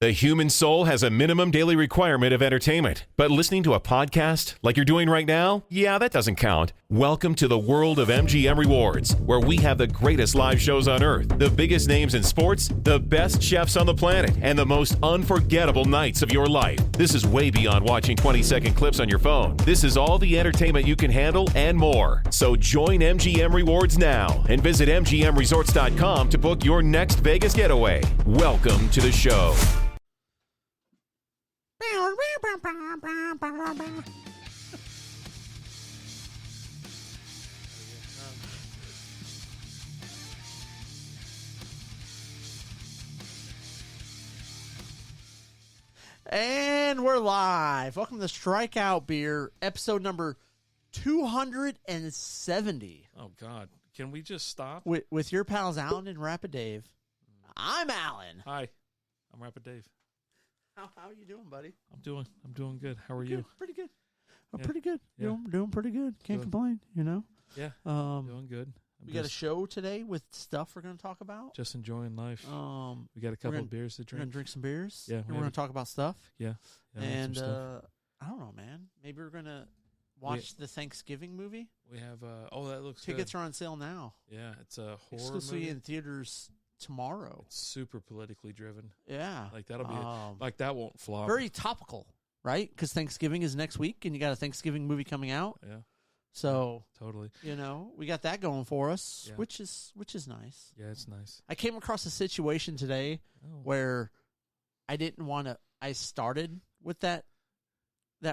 The human soul has a minimum daily requirement of entertainment, but listening to a podcast like you're doing right now, yeah, that doesn't count. Welcome to the world of MGM Rewards, where we have the greatest live shows on earth, the biggest names in sports, the best chefs on the planet, and the most unforgettable nights of your life. This is way beyond watching 20-second clips on your phone. This is all the entertainment you can handle and more. So join MGM Rewards now and visit MGMResorts.com to book your next Vegas getaway. Welcome to the show. And we're live. Welcome to Strikeout Beer, episode number 270. Oh, God. Can we just stop? With your pals Alan and Rapid Dave. I'm Alan. Hi. I'm Rapid Dave. How are you doing, buddy? I'm doing good. How are you? Pretty good. Yeah. Pretty good. Yeah. Doing pretty good. Can't complain, you know? Yeah. Um, doing good. We got a show today with stuff we're going to talk about. Just enjoying life. We got a couple of beers to We're drink. going to drink some beers. Yeah. And we're going to talk about stuff. Yeah. And some stuff. I don't know, man. Maybe we're going to watch the Thanksgiving movie. We have, that looks Tickets good. are on sale now. Yeah. It's a horror Exclusively movie. in theaters tomorrow. It's super politically driven. Yeah. Like, that'll be, that won't flop. Very topical, right? Because Thanksgiving is next week, and you got a Thanksgiving movie coming out. Yeah. So, totally. You know, we got that going for us, Yeah. which is nice. Yeah, it's nice. I came across a situation today where I didn't want to. I started with that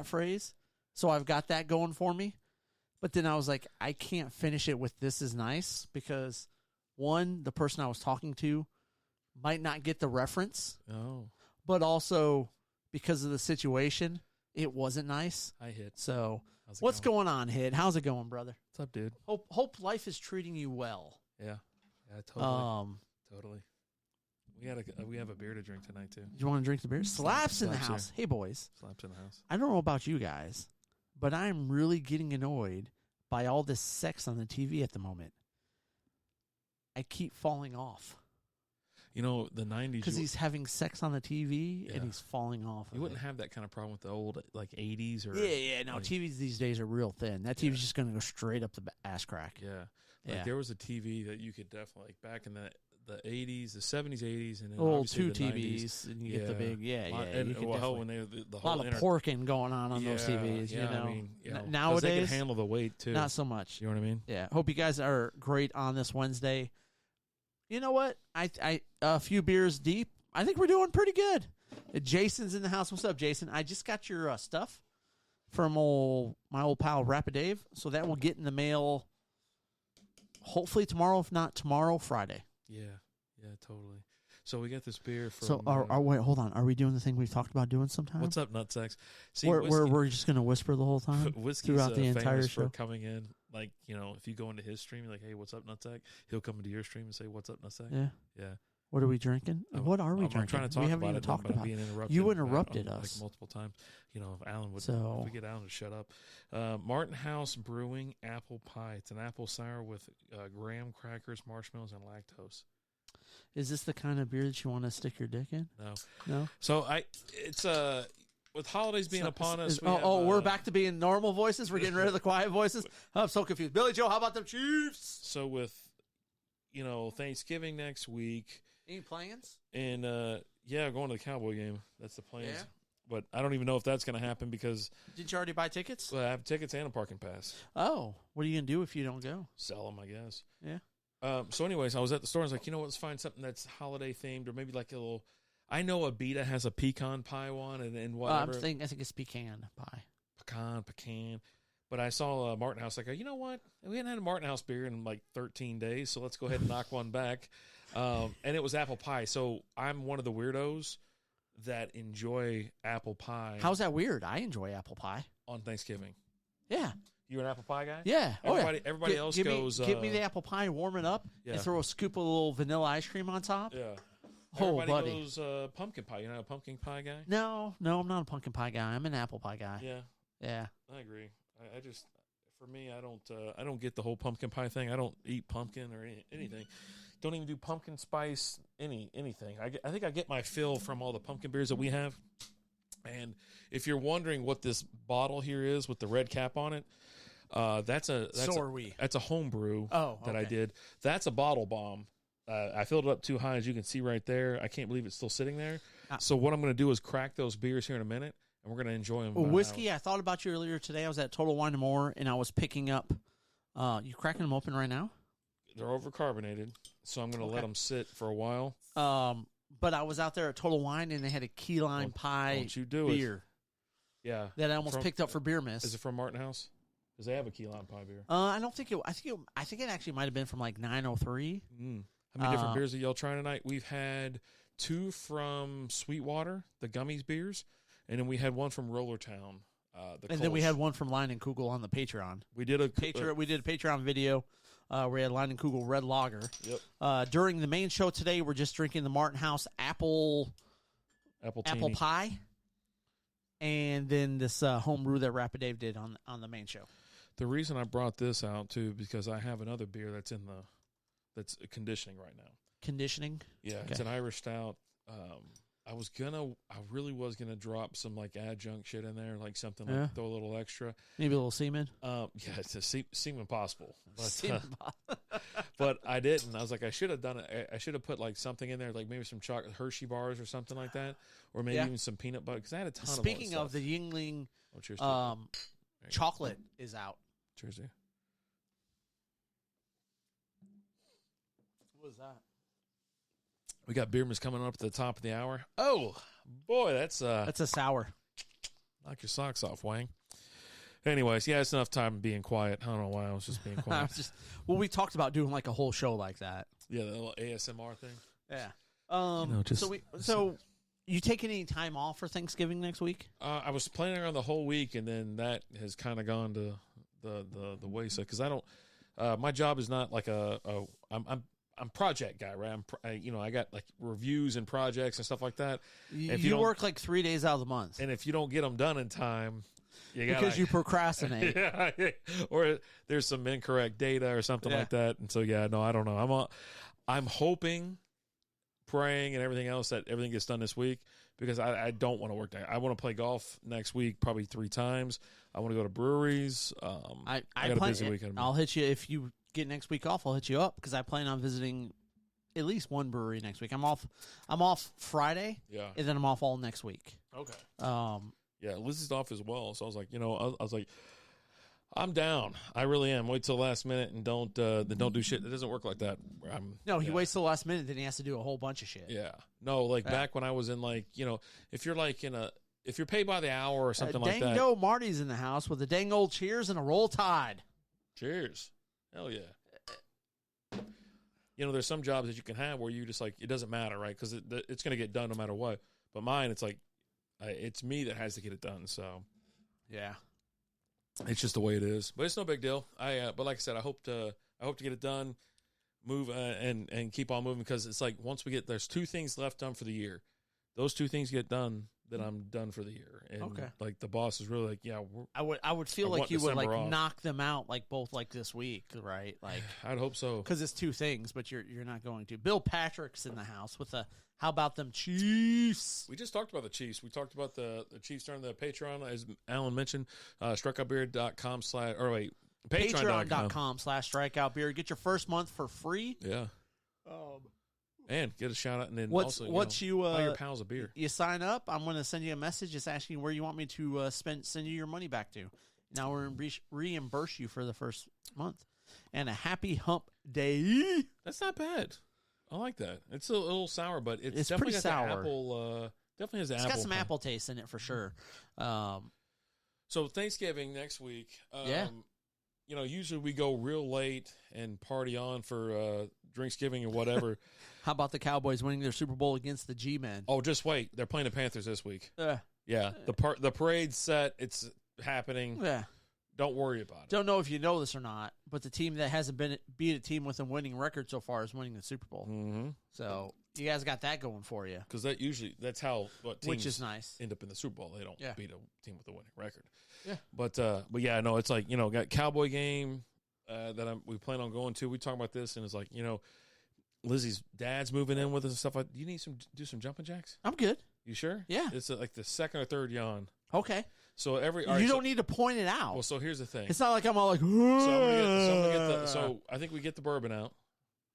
phrase, so I've got that going for me. But then I was like, I can't finish it with "this is nice" because one, the person I was talking to might not get the reference. Oh. But also because of the situation, it wasn't nice. Hi, Hit. So, what's going on, Hit? How's it going, brother? What's up, dude? Hope life is treating you well. Yeah. Yeah, totally. Totally. We have a beer to drink tonight, too. You want to drink the beer? Slaps in the Slaps house. here. Hey, boys. Slaps in the house. I don't know about you guys, but I'm really getting annoyed by all this sex on the TV at the moment. I keep falling off. You know, the 90s... Because he's having sex on the TV, Yeah. and he's falling off. You wouldn't have that kind of problem with the old, like, 80s or... Yeah. No, like, TVs these days are real thin. That TV's just going to go straight up the ass crack. Yeah. Yeah. Like, there was a TV that you could definitely... Like, back in the 80s, the 70s, 80s, and then Old obviously two the TVs, 90s. and you get the big... Yeah. And, You could when they the a whole lot of porking going on those TVs, yeah, you know. I mean, you know, 'cause nowadays, they can handle the weight, too. not so much. You know what I mean? Yeah. Hope you guys are great on this Wednesday. You know what? I a few beers deep. I think we're doing pretty good. Jason's in the house. What's up, Jason? I just got your stuff from my old pal Rapid Dave, so that will get in the mail hopefully tomorrow, if not tomorrow, Friday. Yeah, totally. So we got this beer from... So, wait, hold on. Are we doing the thing we've talked about doing sometime? What's up, Nutsacks? See, we're just going to whisper the whole time Whiskey's throughout the entire famous show? for coming in. Like, you know, if you go into his stream, you're like, hey, what's up, Nutsack? He'll come into your stream and say, what's up, Nutsack? Yeah. Yeah. What are we drinking? What are we drinking? I'm trying to talk we haven't about even it, talked but I'm about being interrupted. You interrupted like us multiple times. You know, if Alan would, So- if we get Alan to shut up. Martin House Brewing Apple Pie. It's an apple sour with graham crackers, marshmallows, and lactose. Is this the kind of beer that you want to stick your dick in? No. So it's with holidays being upon us. We're back to being normal voices. We're getting rid of the quiet voices. I'm so confused. Billy Joe, how about them Chiefs? So with, you know, Thanksgiving next week. Any plans? And, going to the Cowboy game. That's the plans. Yeah. But I don't even know if that's going to happen because... Did you already buy tickets? Well, I have tickets and a parking pass. Oh, what are you going to do if you don't go? Sell them, I guess. Yeah. So anyways, I was at the store. I was like, you know what, let's find something that's holiday themed or maybe like a little... I know Abita has a pecan pie one and whatever. I think it's pecan pie. Pecan. But I saw Martin House. Like, you know what? We hadn't had a Martin House beer in like 13 days, so let's go ahead and knock one back. And it was apple pie. So I'm one of the weirdos that enjoy apple pie. How's that weird? I enjoy apple pie. On Thanksgiving. Yeah. You're an apple pie guy? Yeah. Everybody else goes... Give me the apple pie, warm it up, and throw a scoop of little vanilla ice cream on top. Yeah. Everybody goes pumpkin pie. You're not a pumpkin pie guy? No, I'm not a pumpkin pie guy. I'm an apple pie guy. Yeah. I agree. I just... For me, I don't get the whole pumpkin pie thing. I don't eat pumpkin or anything. don't even do pumpkin spice, anything. I think I get my fill from all the pumpkin beers that we have. And if you're wondering what this bottle here is with the red cap on it, that's a home brew that I did. That's a bottle bomb. I filled it up too high, as you can see right there. I can't believe it's still sitting there. So what I'm going to do is crack those beers here in a minute, and we're going to enjoy them. Whiskey, I thought about you earlier today. I was at Total Wine & More, and I was picking up. You cracking them open right now? They're overcarbonated, so I'm going to let them sit for a while. But I was out there at Total Wine, and they had a key lime pie don't you do beer. Yeah, that I almost picked up for Beer Miss. Is it from Martin House? Because they have a key lime pie beer. I don't think it. I think it actually might have been from like 903. How many different beers are y'all trying tonight? We've had 2 from Sweetwater, the gummies beers, and then we had 1 from Rollertown. Then we had 1 from Line and Kugel on the Patreon. We did a Patreon video. We had Line and Kugel Red Lager. Yep. During the main show today, we're just drinking the Martin House apple pie, and then this home brew that Rapid Dave did on the main show. The reason I brought this out too because I have another beer that's conditioning right now. Conditioning? Yeah, okay. It's an Irish stout. I really was gonna drop some like adjunct shit in there, like something like throw a little extra, maybe a little semen. Yeah, it's a semen possible, but I didn't. I was like, I should have done it. I should have put like something in there, like maybe some chocolate Hershey bars or something like that, or maybe even some peanut butter because I had a ton. Speaking of the Yingling, cheers chocolate is out. Cheers, dude. What was that? We got Beer Miss coming up at the top of the hour. Oh, boy, that's a sour. Knock your socks off, Wang. Anyways, yeah, it's enough time being quiet. I don't know why I was just being quiet. We talked about doing like a whole show like that. Yeah, the little ASMR thing. Yeah. So you taking any time off for Thanksgiving next week? I was planning on the whole week, and then that has kind of gone to the wayside because I don't. My job is not like I'm project guy, right? I got like reviews and projects and stuff like that. If you work like 3 days out of the month, and if you don't get them done in time, because you procrastinate, or there's some incorrect data or something like that. And so, I don't know. I'm hoping, praying, and everything else that everything gets done this week because I don't want to work that. I want to play golf next week, probably 3 times. I want to go to breweries. I got a busy weekend. I'll hit you if you get next week off. I'll hit you up because I plan on visiting at least one brewery next week. I'm off Friday, and then I'm off all next week. Okay. Yeah, Liz is off as well, so I was like, I was like, I'm down. I really am. Wait till the last minute and don't do shit. It doesn't work like that. He waits till the last minute, then he has to do a whole bunch of shit. Yeah. No, like back when I was in like, if you're like if you're paid by the hour or something like that. Dango Marty's in the house with a dang old cheers and a roll tide. Cheers. Hell yeah. There's some jobs that you can have where you just like, it doesn't matter, right? Because it's going to get done no matter what. But mine, it's like, it's me that has to get it done. So, yeah, it's just the way it is. But it's no big deal. But like I said, I hope to get it done, move and keep on moving because it's like once there's 2 things left done for the year. Those 2 things get done, then I'm done for the year. And like the boss is really like, I would feel like you would like knock them out like both like this week, right? Like I'd hope so because it's 2 things, but you're not going to. Bil Patrick's in the house with how about them Chiefs? We just talked about the Chiefs. We talked about the Chiefs during the Patreon, as Alan mentioned. Strikeoutbeer.com/ Patreon.com/strikeoutbeer. Get your first month for free. Yeah. And get a shout out, and then buy your pals a beer. You sign up. I'm going to send you a message just asking where you want me to send you your money back to. Now we're reimburse you for the first month, and a happy hump day. That's not bad. I like that. It's a little sour, but it's pretty definitely got sour. Apple. Definitely has it's apple. Got some apple taste in it for sure. So Thanksgiving next week. Usually we go real late and party on for Drinksgiving or whatever. How about the Cowboys winning their Super Bowl against the G-Men? Oh, just wait. They're playing the Panthers this week. Yeah. The parade's set. It's happening. Yeah. Don't worry about it. Don't know if you know this or not, but the team that hasn't beat a team with a winning record so far is winning the Super Bowl. Mm-hmm. So you guys got that going for you. Because that's how teams which is nice. End up in the Super Bowl. They don't beat a team with a winning record. Yeah. But yeah, no, it's like, got Cowboy game that we plan on going to. We talk about this, and it's like, Lizzie's dad's moving in with us and stuff like. Do you need do some jumping jacks? I'm good. You sure? Yeah. It's like the second or third yawn. Okay. So you don't need to point it out. Well, so here's the thing. It's not like I'm all like. So I think we get the bourbon out.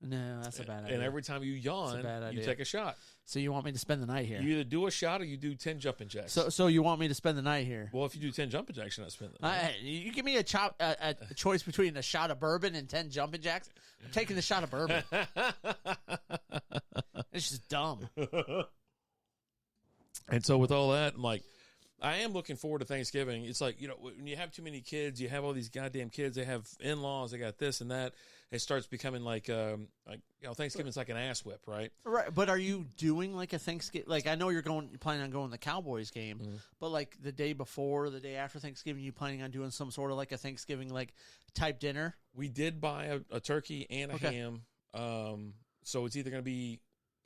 No, that's a bad idea. And every time you yawn, you take a shot. So you want me to spend the night here? You either do a shot or you do 10 jumping jacks. So you want me to spend the night here? Well, if you do 10 jumping jacks, you're not spending the night. You give me a choice between a shot of bourbon and 10 jumping jacks. I'm taking the shot of bourbon. It's just dumb. And so with all that, I'm like, I am looking forward to Thanksgiving. It's like, when you have too many kids, you have all these goddamn kids. They have in-laws. They got this and that. It starts becoming like Thanksgiving's like an ass whip, right? Right. But are you doing like a Thanksgiving? Like, I know you're planning on going to the Cowboys game, but like the day before, the day after Thanksgiving, you planning on doing some sort of like a Thanksgiving like type dinner? We did buy a turkey and a ham. So it's either going to be,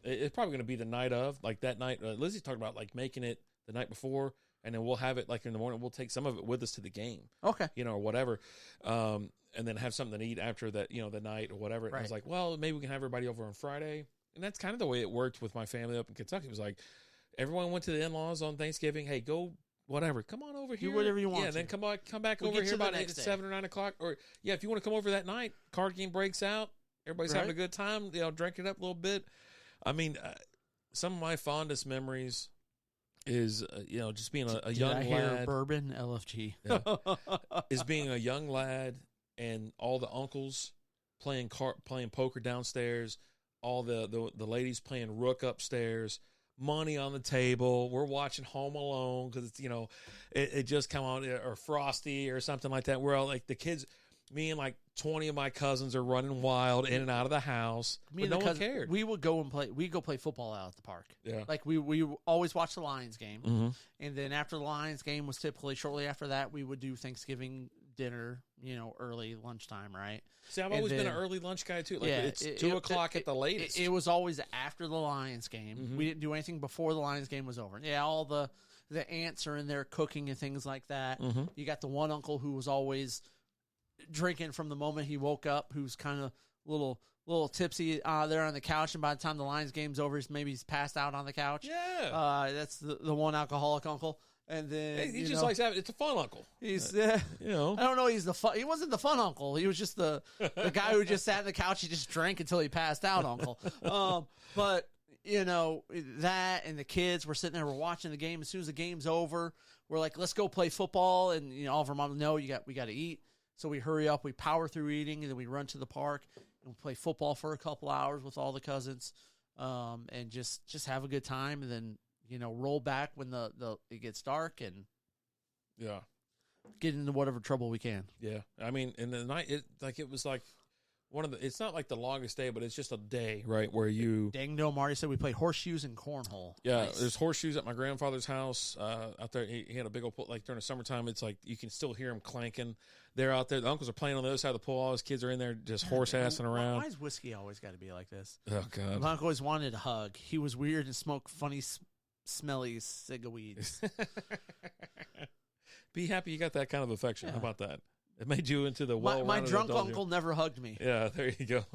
it's probably going to be the night of, like that night. Lizzie talked about like making it the night before. And then we'll have it like in the morning. We'll take some of it with us to the game. Okay. Or whatever. And then have something to eat after that, the night or whatever. Right. And I was like, well, maybe we can have everybody over on Friday. And that's kind of the way it worked with my family up in Kentucky. It was like, everyone went to the in-laws on Thanksgiving. Hey, go whatever. Come on over here. Do whatever you want. Yeah, then come back over here about 7 or 9 o'clock. Or, yeah, if you want to come over that night, card game breaks out. Everybody's having a good time, drinking up a little bit. I mean, some of my fondest memories is just being a young lad. Hear bourbon LFG is being a young lad and all the uncles playing poker downstairs, all the ladies playing rook upstairs, money on the table. We're watching Home Alone because it's it just come on, or Frosty or something like that. We're all like the kids. Me and like 20 of my cousins are running wild in and out of the house. But no one cared. We would go and play. We go play football out at the park. Yeah, like we always watch the Lions game, and then after the Lions game was typically shortly after that, we would do Thanksgiving dinner. Early lunchtime, right? See, I've always been an early lunch guy too. Like it's 2 o'clock at the latest. It was always after the Lions game. We didn't do anything before the Lions game was over. Yeah, all the aunts are in there cooking and things like that. You got the one uncle who was always drinking from the moment he woke up, who's kind of little tipsy there on the couch, and by the time the Lions game's over, he's passed out on the couch. Yeah, that's the one alcoholic uncle. And then he just likes having. It's a fun uncle. He's I don't know. He wasn't the fun uncle. He was just the guy who just sat on the couch. He just drank until he passed out. Uncle. But that and the kids were sitting there. We're watching the game. As soon as the game's over, we're like, let's go play football. And all of our moms know we got to eat. So we hurry up. We power through eating, and then we run to the park and we play football for a couple hours with all the cousins, and just have a good time. And then roll back when it gets dark and get into whatever trouble we can. Yeah, I mean, in the night, it was like it's not like the longest day, but it's just a day, right? Where you Dangdo Marty said we played horseshoes and cornhole. Yeah, nice. There's horseshoes at my grandfather's house out there. He had a big old pool. Like during the summertime, it's like you can still hear them clanking. They're out there. The uncles are playing on the other side of the pool. All his kids are in there just horse-assing around. Why is whiskey always got to be like this? Oh, God. My uncle always wanted a hug. He was weird and smoked funny, smelly cig-a-weeds. Be happy you got that kind of affection. Yeah. How about that? It made you into the well-rounded My drunk adult uncle here. never hugged me. Yeah, there you go.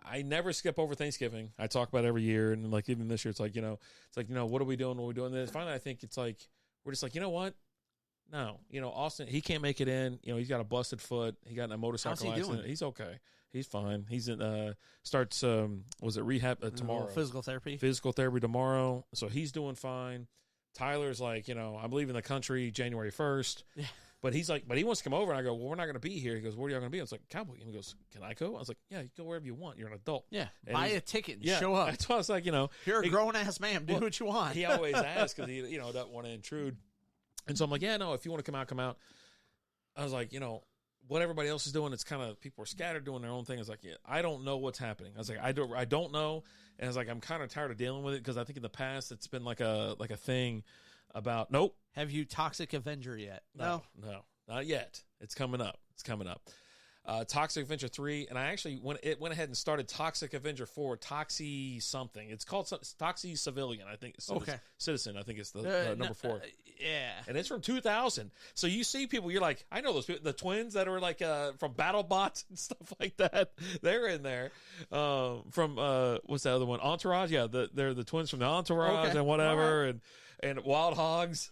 I never skip over Thanksgiving. I talk about it every year, and like even this year, it's like what are we doing? What are we doing? And then finally, I think it's like we're just like, you know what? No, Austin, he can't make it in. He's got a busted foot. He got in a motorcycle accident. Doing? He's okay. He's fine. He's in starts was it rehab tomorrow? Physical therapy. Physical therapy tomorrow. So he's doing fine. Tyler's like, I'm leaving the country January 1st. Yeah. But he's like, but he wants to come over. And I go, well, we're not going to be here. He goes, where are y'all going to be? I was like, Cowboy. And he goes, can I go? I was like, yeah, you can go wherever you want. You're an adult. Yeah. And buy a ticket and show up. That's why I was like, you're a grown-ass man. Do what you want. He always asks because he, doesn't want to intrude. And so I'm like, yeah, no, if you want to come out. I was like, what everybody else is doing, it's kind of people are scattered doing their own thing. I was like, yeah, I don't know what's happening. I was like, I don't know. And I was like, I'm kind of tired of dealing with it because I think in the past it's been like a thing about nope. Have you Toxic Avenger yet? No, not yet. It's coming up. Toxic Avenger 3, and I actually went ahead and started Toxic Avenger 4, Toxie something. It's called Toxie Civilian, I think. Citizen, I think it's the number 4. Yeah. And it's from 2000. So you see people, you're like, I know those people, the twins that are like from BattleBots and stuff like that. They're in there. From, what's the other one? Entourage? Yeah, they're the twins from the Entourage and whatever, and Wild Hogs.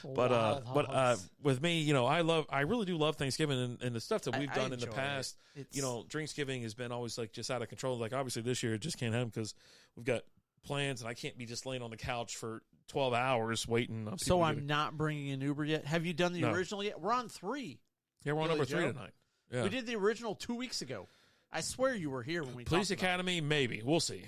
But with me, I really do love Thanksgiving and the stuff that we've done in the past. Drinksgiving has been always like just out of control. Like obviously this year it just can't happen because we've got plans and I can't be just laying on the couch for 12 hours waiting. So I'm not bringing an Uber yet. Have you done the original yet? We're on 3. Yeah, we're on number 3 tonight. Yeah. We did the original 2 weeks ago. I swear you were here when we Police talked Academy, maybe. We'll see.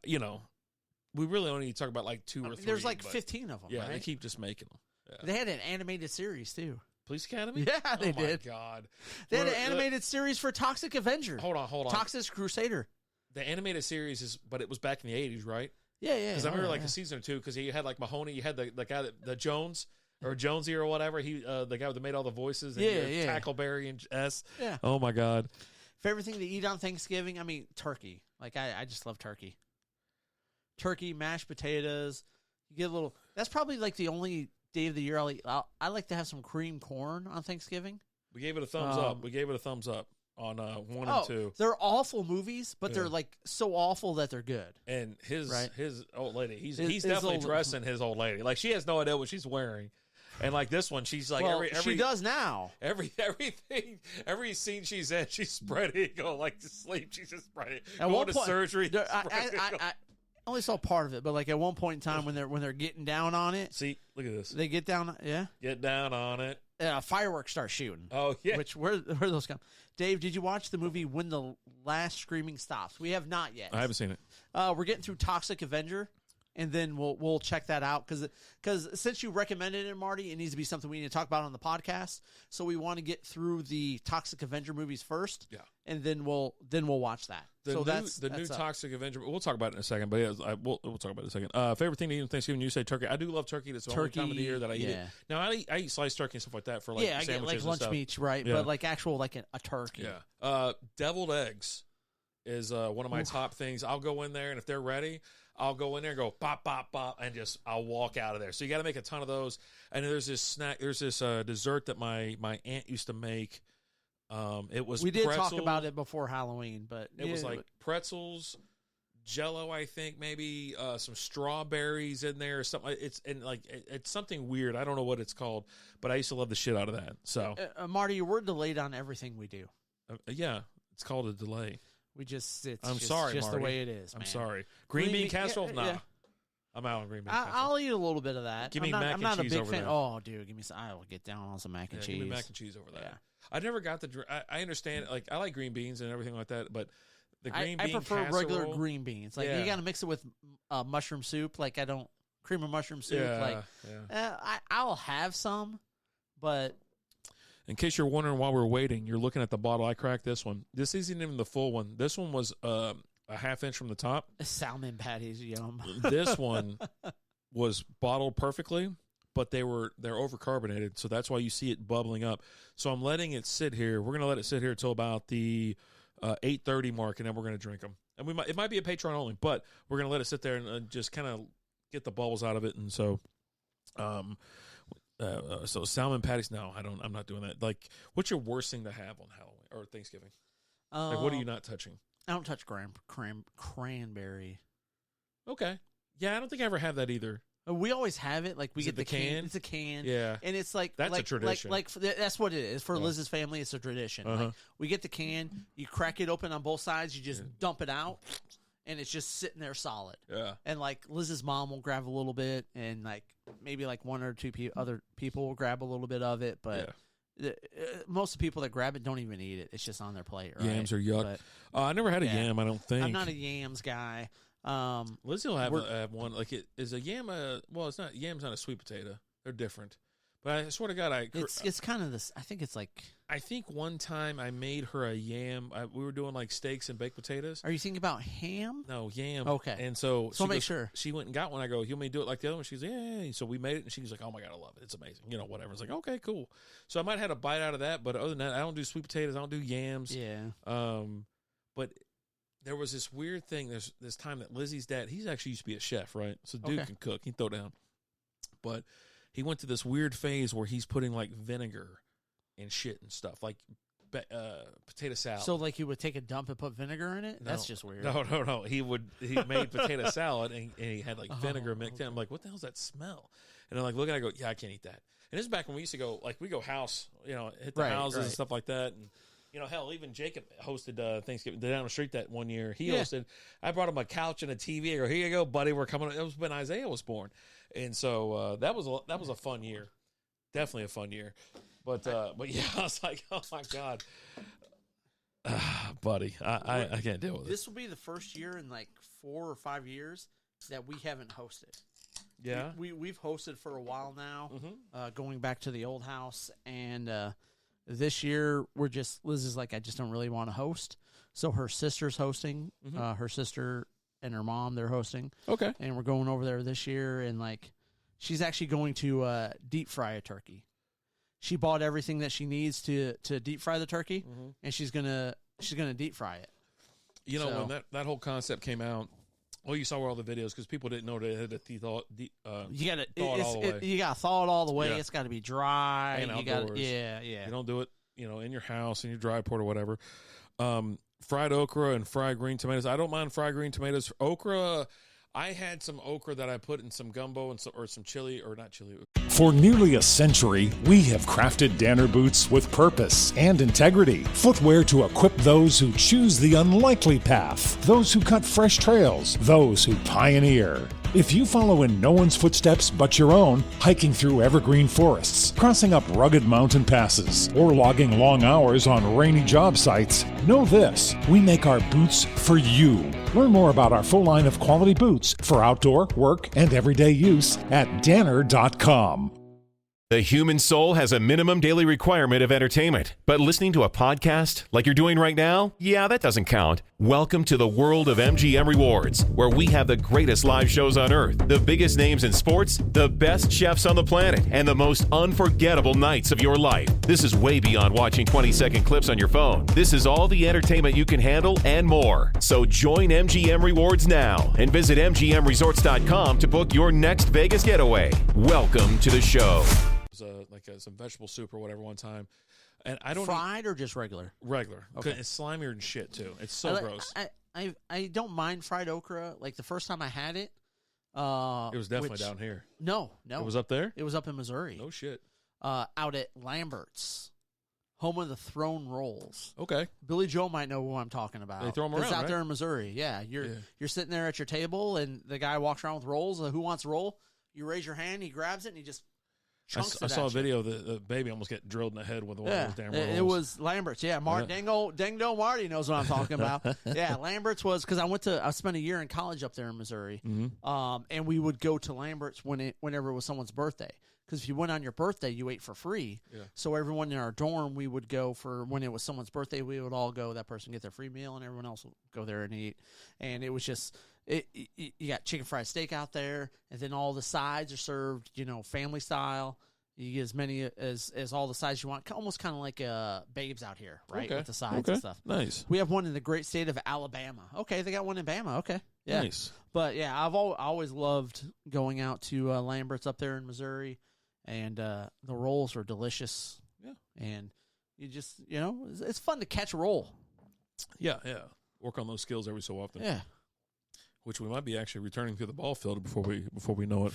We really only need to talk about like 2 or 3. There's like 15 of them. Yeah, right? they keep just making them. Yeah. They had an animated series too. Police Academy? Yeah, they did. Oh my God. They had an animated series for Toxic Avenger. Hold on. Toxic Crusader. The animated series but it was back in the 80s, right? Yeah. Because I remember a season or 2 because you had like Mahoney, you had the guy the Jones or Jonesy or whatever. He the guy that made all the voices. And Tackleberry and S. Yeah. Oh my God. Favorite thing to eat on Thanksgiving? I mean, turkey. Like I just love turkey. Turkey, mashed potatoes. You get a little. That's probably like the only day of the year I'll eat. I like to have some cream corn on Thanksgiving. We gave it a thumbs up. We gave it a thumbs up on 1 and 2. They're awful movies, but they're like so awful that they're good. And his old lady, he's definitely dressing his old lady. Like she has no idea what she's wearing. And like this one, she's like she does now. Everything, every scene she's in, she's spreading. Go like to sleep, she's just spreading. At going to surgery. I only saw part of it, but like at one point in time when they're getting down on it. See, look at this. They get down, get down on it. Fireworks start shooting. Oh yeah. Which where those come? Dave, did you watch the movie When the Last Screaming Stops? We have not yet. I haven't seen it. We're getting through Toxic Avenger. And then we'll check that out because since you recommended it, Marty, it needs to be something we need to talk about on the podcast. So we want to get through the Toxic Avenger movies first, and then we'll watch that. That's new Toxic Avenger. We'll talk about it in a second, but we'll talk about it in a second. Favorite thing to eat on Thanksgiving? You say turkey. I do love turkey. That's the only time of the year that I eat it. Now I eat sliced turkey and stuff like that for like I sandwiches get like lunch and stuff. meats, right? Yeah. But like actual like a turkey. Yeah. Deviled eggs is one of my top things. I'll go in there and if they're ready, I'll go in there and go pop, pop, pop, and I'll walk out of there. So you got to make a ton of those. And there's this snack, there's this dessert that my aunt used to make. It was we did talk about it before Halloween, but it was like pretzels, Jello, I think maybe some strawberries in there or something. It's something weird. I don't know what it's called, but I used to love the shit out of that. So Marty, we're delayed on everything we do. Yeah, it's called a delay. I'm sorry, just Marty. The way it is. Man. I'm sorry. Green bean casserole? Nah. Yeah. I'm out on green bean casserole. I'll eat a little bit of that. Give me mac and cheese over there. I'm not a big fan. Oh, dude, give me some. I will get down on some mac and cheese. Give me mac and cheese over there. Yeah. I never got I understand. Like I like green beans and everything like that, but the green bean I prefer casserole, regular green beans. Like you got to mix it with mushroom soup. Like I don't cream of mushroom soup. I'll have some, but. In case you're wondering while we're waiting, you're looking at the bottle. I cracked this one. This isn't even the full one. This one was a half inch from the top. Salmon patties, yum. This one was bottled perfectly, but they're overcarbonated, so that's why you see it bubbling up. So I'm letting it sit here. We're gonna let it sit here until about the 8:30 mark, and then we're gonna drink them. And it might be a Patreon only, but we're gonna let it sit there and just kind of get the bubbles out of it. And so, so salmon patties. No, I'm not doing that. Like, what's your worst thing to have on Halloween or Thanksgiving? Like, what are you not touching? I don't touch cranberry. Okay. Yeah, I don't think I ever have that either. We always have it. Like we get the can. It's a can. Yeah, and it's like that's a tradition. That's what it is for Liz's family. It's a tradition. Like, we get the can. You crack it open on both sides. You just dump it out. And it's just sitting there solid. Yeah. And like Liz's mom will grab a little bit, and like maybe like one or two other people will grab a little bit of it, but most of the people that grab it don't even eat it. It's just on their plate. Right? Yams are yuck. I never had a yam. I don't think. I'm not a yams guy. Lizzie will have one. Like is a yam. Well, it's not. Yam's not a sweet potato. They're different. But I swear to God, It's kind of this. I think it's like. I think one time I made her a yam. We were doing like steaks and baked potatoes. Are you thinking about ham? No, yam. Okay. And so make sure. She went and got one. I go, you want me to do it like the other one? She's like, yeah. So we made it, and she was like, oh my God, I love it. It's amazing. You know, whatever. It's like, okay, cool. So I might have had a bite out of that, but other than that, I don't do sweet potatoes. I don't do yams. Yeah. But there was this weird thing. There's this time that Lizzie's dad, he's actually used to be a chef, right? So dude can cook. He can throw down. But he went to this weird phase where he's putting like vinegar and shit and stuff, like potato salad. So like you would take a dump and put vinegar in it? No. That's just weird. No. He made potato salad and he had like vinegar mixed in. I'm like, what the hell's that smell? And I'm like, look at it, I go, yeah, I can't eat that. And this is back when we used to go, like we go house, you know, hit the houses and stuff like that. And, you know, hell, even Jacob hosted Thanksgiving down the street that one year. He hosted. I brought him a couch and a TV. I go, here you go, buddy. We're coming. It was when Isaiah was born. And so that was a fun year. Definitely a fun year. But yeah, I was like, oh my God, buddy, I can't deal with it. This will be the first year in like 4 or 5 years that we haven't hosted. Yeah, we've hosted for a while now, going back to the old house, and this year Liz is like, I just don't really want to host. So her sister's hosting. Her sister and her mom, they're hosting. Okay, and we're going over there this year, and like she's actually going to deep fry a turkey. She bought everything that she needs to deep fry the turkey, and she's gonna deep fry it. You know, when that whole concept came out, well, you saw all the videos because people didn't know they had to thaw it all the way. You gotta thaw it all the way. Yeah. It's got to be dry. And you outdoors. Yeah. You don't do it, you know, in your house in your dry port or whatever. Fried okra and fried green tomatoes. I don't mind fried green tomatoes. Okra. I had some okra that I put in some gumbo and some chili, or not chili. For nearly a century, we have crafted Danner boots with purpose and integrity. Footwear to equip those who choose the unlikely path, those who cut fresh trails, those who pioneer. If you follow in no one's footsteps but your own, hiking through evergreen forests, crossing up rugged mountain passes, or logging long hours on rainy job sites, know this: we make our boots for you. Learn more about our full line of quality boots for outdoor, work, and everyday use at Danner.com. The human soul has a minimum daily requirement of entertainment, but listening to a podcast like you're doing right now, yeah, that doesn't count. Welcome to the world of MGM Rewards, where we have the greatest live shows on earth, the biggest names in sports, the best chefs on the planet, and the most unforgettable nights of your life. This is way beyond watching 20-second clips on your phone. This is all the entertainment you can handle and more. So join MGM Rewards now and visit MGMResorts.com to book your next Vegas getaway. Welcome to the show. Some vegetable soup or whatever one time, and I don't fried or just regular. Okay, it's slimier and shit too. It's so gross. I don't mind fried okra. Like the first time I had it, it was definitely down here. No, it was up there. It was up in Missouri. No shit. Out at Lambert's, home of the thrown rolls. Okay, Billy Joe might know who I'm talking about. They throw them around. It's out there in Missouri. Yeah, you're sitting there at your table, and the guy walks around with rolls. Who wants a roll? You raise your hand. He grabs it, and he just. I saw a video of the baby almost get drilled in the head with one of those damn rolls. It was Lambert's. Yeah, Dango Marty knows what I'm talking about. Yeah, Lambert's was because I spent a year in college up there in Missouri, and we would go to Lambert's whenever it was someone's birthday. Because if you went on your birthday, you ate for free. Yeah. So everyone in our dorm, we would go for when it was someone's birthday. We would all go. That person get their free meal, and everyone else would go there and eat. And it was just. You got chicken fried steak out there, and then all the sides are served, family style. You get as many as all the sides you want, almost kind of like Babes out here, right? Okay. With the sides and stuff. Nice. We have one in the great state of Alabama. Okay, they got one in Bama. Okay, yeah. Nice. But yeah, I've always loved going out to Lambert's up there in Missouri, and the rolls are delicious. Yeah, and you just it's fun to catch a roll. Yeah. Work on those skills every so often. Yeah. Which we might be actually returning to the ball field before we know it.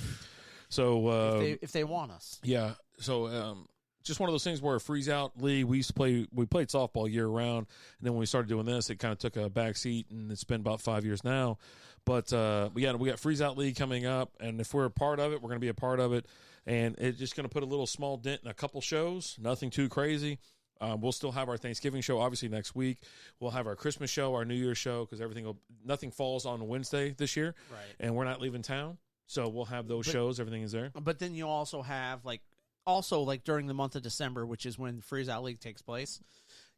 So if they want us, yeah. So just one of those things where a freeze out league. We played softball year round, and then when we started doing this, it kind of took a back seat, and it's been about 5 years now. But we got freeze out league coming up, and if we're a part of it, we're going to be a part of it, and it's just going to put a little small dent in a couple shows. Nothing too crazy. We'll still have our Thanksgiving show, obviously, next week. We'll have our Christmas show, our New Year's show, because nothing falls on Wednesday this year, right? And we're not leaving town, so we'll have those shows. Everything is there. But then you also have also, like, during the month of December, which is when Freeze Out League takes place,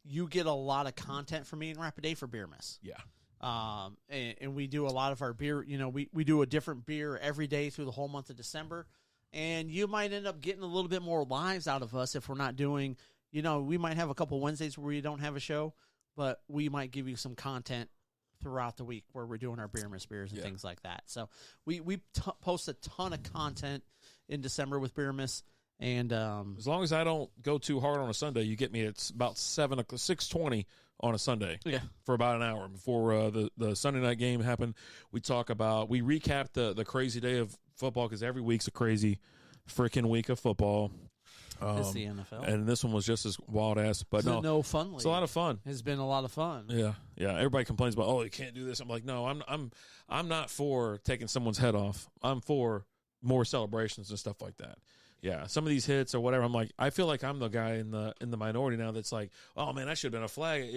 you get a lot of content from me and Rapid Day for Beer Miss. Yeah. And we do a lot of our beer, we do a different beer every day through the whole month of December. And you might end up getting a little bit more lives out of us if we're not doing, we might have a couple Wednesdays where we don't have a show, but we might give you some content throughout the week where we're doing our Beer Miss beers and things like that. So we post a ton of content in December with Beer Miss. And as long as I don't go too hard on a Sunday, you get me at about 6:20 on a Sunday. Yeah. For about an hour before the Sunday night game happened. We recap the crazy day of football, because every week's a crazy freaking week of football. It's the NFL. And this one was just as wild ass. But no fun league. It's a lot of fun. It's been a lot of fun. Yeah. Everybody complains about, you can't do this. I'm like, no, I'm not for taking someone's head off. I'm for more celebrations and stuff like that. Yeah, some of these hits or whatever, I'm like, I feel like I'm the guy in the minority now that's like, oh man, that should have been a flag.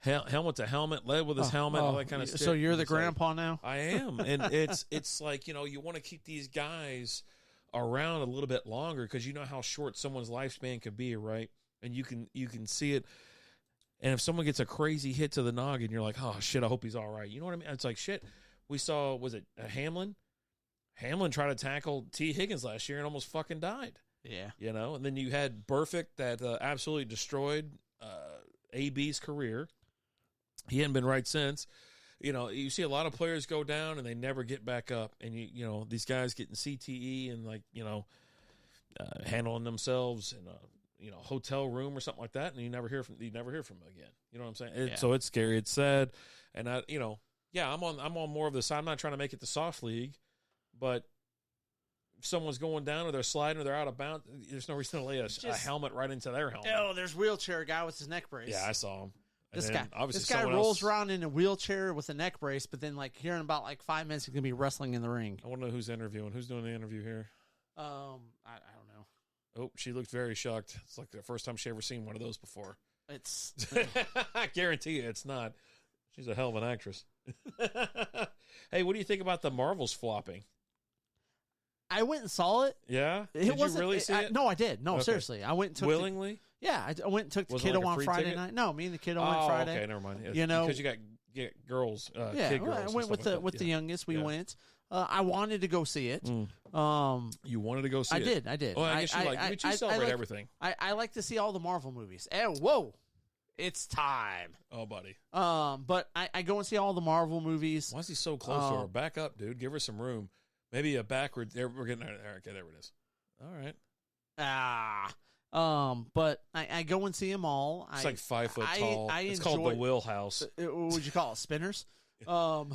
Helmet to helmet, led with his helmet, all that kind of stuff. So you're the grandpa now? I am, and it's like, you want to keep these guys around a little bit longer, because you know how short someone's lifespan could be, right? And you can see it. And if someone gets a crazy hit to the noggin, you're like, oh shit, I hope he's all right. You know what I mean? It's like, shit. We saw, was it Hamlin? Hamlin tried to tackle T. Higgins last year and almost fucking died. Yeah. And then you had Burfict that absolutely destroyed AB's career. He hadn't been right since. You see a lot of players go down and they never get back up. And, these guys getting CTE and, handling themselves in a hotel room or something like that, and you never hear from them again. You know what I'm saying? So it's scary. It's sad. And, I'm on more of the side. I'm not trying to make it the soft league. But if someone's going down or they're sliding or they're out of bounds, there's no reason to lay a helmet right into their helmet. Oh, there's wheelchair guy with his neck brace. Yeah, I saw him. This guy rolls around in a wheelchair with a neck brace, but then here in about 5 minutes he's gonna be wrestling in the ring. I want to know who's interviewing. Who's doing the interview here? I don't know. Oh, she looked very shocked. It's like the first time she ever seen one of those before. It's I guarantee you it's not. She's a hell of an actress. Hey, what do you think about the Marvels flopping? I went and saw it. Yeah? Did you really see it? No, I did. No, Okay. seriously. I went and took willingly? I went and took the Was it kiddo like a on free Friday ticket? night. No, me and the kiddo went Friday. Okay, never mind. Because you got girls, yeah, kid girls. I went with the youngest. We Yeah. went. I wanted to go see it. You wanted to go see it? I did. Well, I guess you celebrate everything. I like to see all the Marvel movies. Whoa, it's time. Oh, buddy. But I go and see all the Marvel movies. Why is he so close to her? Back up, dude. Give her some room. Maybe a backward. There, we're getting there. Okay, there it is. All right. But I go and see them all. It's like 5 foot tall. It's called the Wheelhouse. What would you call it? Spinners? Oh,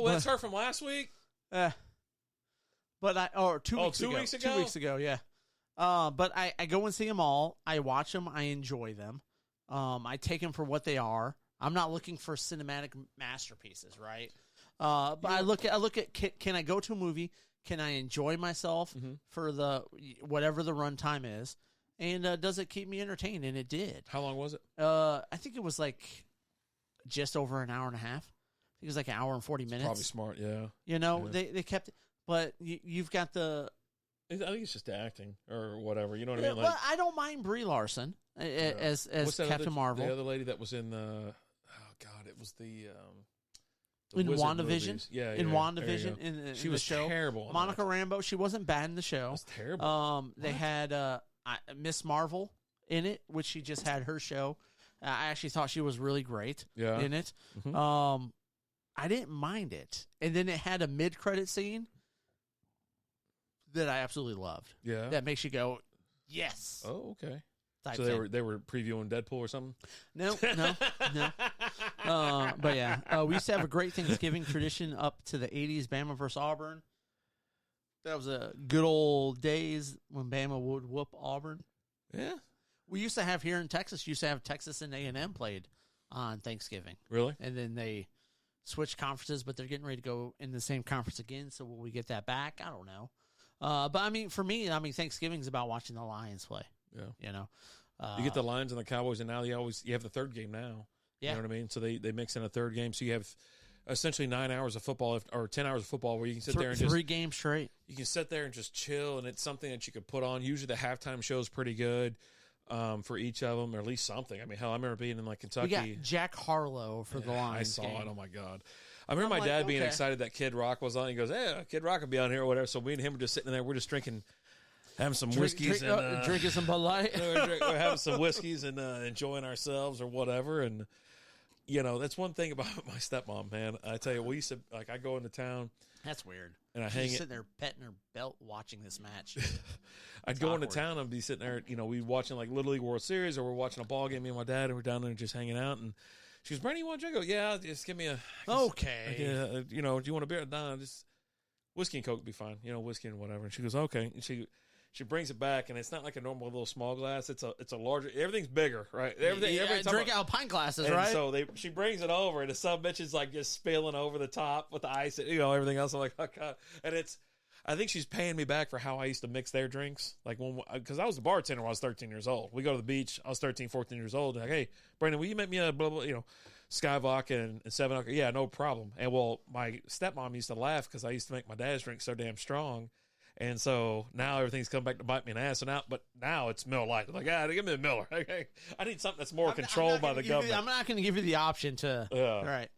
that's her from last week? But 2 weeks 2 ago. weeks ago? 2 weeks ago, yeah. But I go and see them all. I watch them. I enjoy them. I take them for what they are. I'm not looking for cinematic masterpieces, right? But I look at can I go to a movie? Can I enjoy myself for whatever the runtime is? And does it keep me entertained? And it did. How long was it? I think it was just over an hour and a half. I think it was an hour and 40 minutes. Probably smart, yeah. They kept it. But you've got the... I think it's just acting or whatever. You know what I mean? Well, I don't mind Brie Larson as Captain Marvel. The other lady that was in it was the in Wizard WandaVision. movies. Yeah, in WandaVision. She in was the show. terrible. Monica Rambeau. She wasn't bad in the show. That's terrible. They had Miss Marvel in it, which she just had her show. I actually thought she was really great in it. Mm-hmm. I didn't mind it. And then it had a mid-credit scene that I absolutely loved. Yeah. That makes you go, yes. Oh, okay. Type So thing. they were previewing Deadpool or something? No. But yeah, we used to have a great Thanksgiving tradition up to the 80s, Bama versus Auburn. That was a good old days when Bama would whoop Auburn. Yeah. We used to have here in Texas, Texas and A&M played on Thanksgiving. Really? And then they switched conferences, but they're getting ready to go in the same conference again, so will we get that back? I don't know. But, I mean, for me, Thanksgiving's about watching the Lions play. Yeah. You know? You get the Lions and the Cowboys, and now you have the third game now. Yeah. You know what I mean? So they mix in a third game. So you have essentially 9 hours of football or 10 hours of football where you can sit there and just 3 games straight. You can sit there and just chill, and it's something that you could put on. Usually the halftime show is pretty good for each of them, or at least something. I mean, hell, I remember being in like Kentucky. We got Jack Harlow for the Lions. I saw game. it. Oh my god! I remember my dad being excited that Kid Rock was on. He goes, "Hey, Kid Rock will be on here or whatever." So me and him were just sitting there. We're just drinking, having some whiskeys and drinking some Bud Light. we're having some whiskeys and enjoying ourselves or whatever. And you know, that's one thing about my stepmom, man. I tell you, we used to like I go into town. That's weird. And I She's sitting there petting her belt, watching this match. I'd go into town and be sitting there. You know, we watching like Little League World Series, or we're watching a ball game. Me and my dad, and we're down there just hanging out. And she goes, "Brandon, you want a drink?" I go, "Yeah, just give me a." Okay. You know, do you want a beer? No, just whiskey and Coke would be fine. You know, whiskey and whatever. And she goes, "Okay." And she brings it back, and it's not like a normal little small glass. It's a larger. Everything's bigger, right? Everything. Drink out pint glasses, and right? So she brings it over, and the sub bitch is like just spilling over the top with the ice, and, you know, everything else. I'm like, oh god, and I think she's paying me back for how I used to mix their drinks. Like because I was the bartender when I was 13 years old. We go to the beach. I was 13, 14 years old. Like, hey, Brandon, will you make me a blah blah? You know, Sky Vodka and 7 Up? Yeah, no problem. And well, my stepmom used to laugh because I used to make my dad's drink so damn strong. And so now everything's come back to bite me in the ass. But now it's Miller Lite. I'm like, give me a Miller. Okay. I need something that's more controlled by the government. I'm not going to give you the option to. Yeah. Right.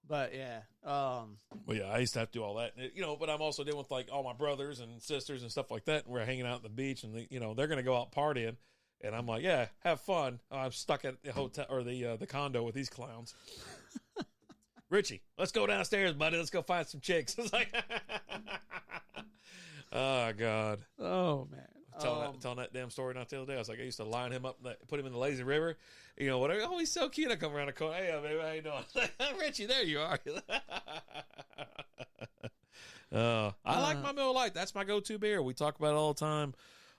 But yeah. Well, yeah, I used to have to do all that. You know, but I'm also dealing with like all my brothers and sisters and stuff like that. And we're hanging out at the beach, and they're going to go out partying. And I'm like, yeah, have fun. I'm stuck at the hotel or the condo with these clowns. Richie, let's go downstairs, buddy. Let's go find some chicks. It's like. Oh God! Oh man! Telling that damn story not the other day. I was like, I used to line him up, put him in the lazy river, you know, whatever. Oh, he's so cute. I come around the corner. Hey, baby, how you doing? Richie, there you are. I like my Miller Lite. That's my go-to beer. We talk about it all the time.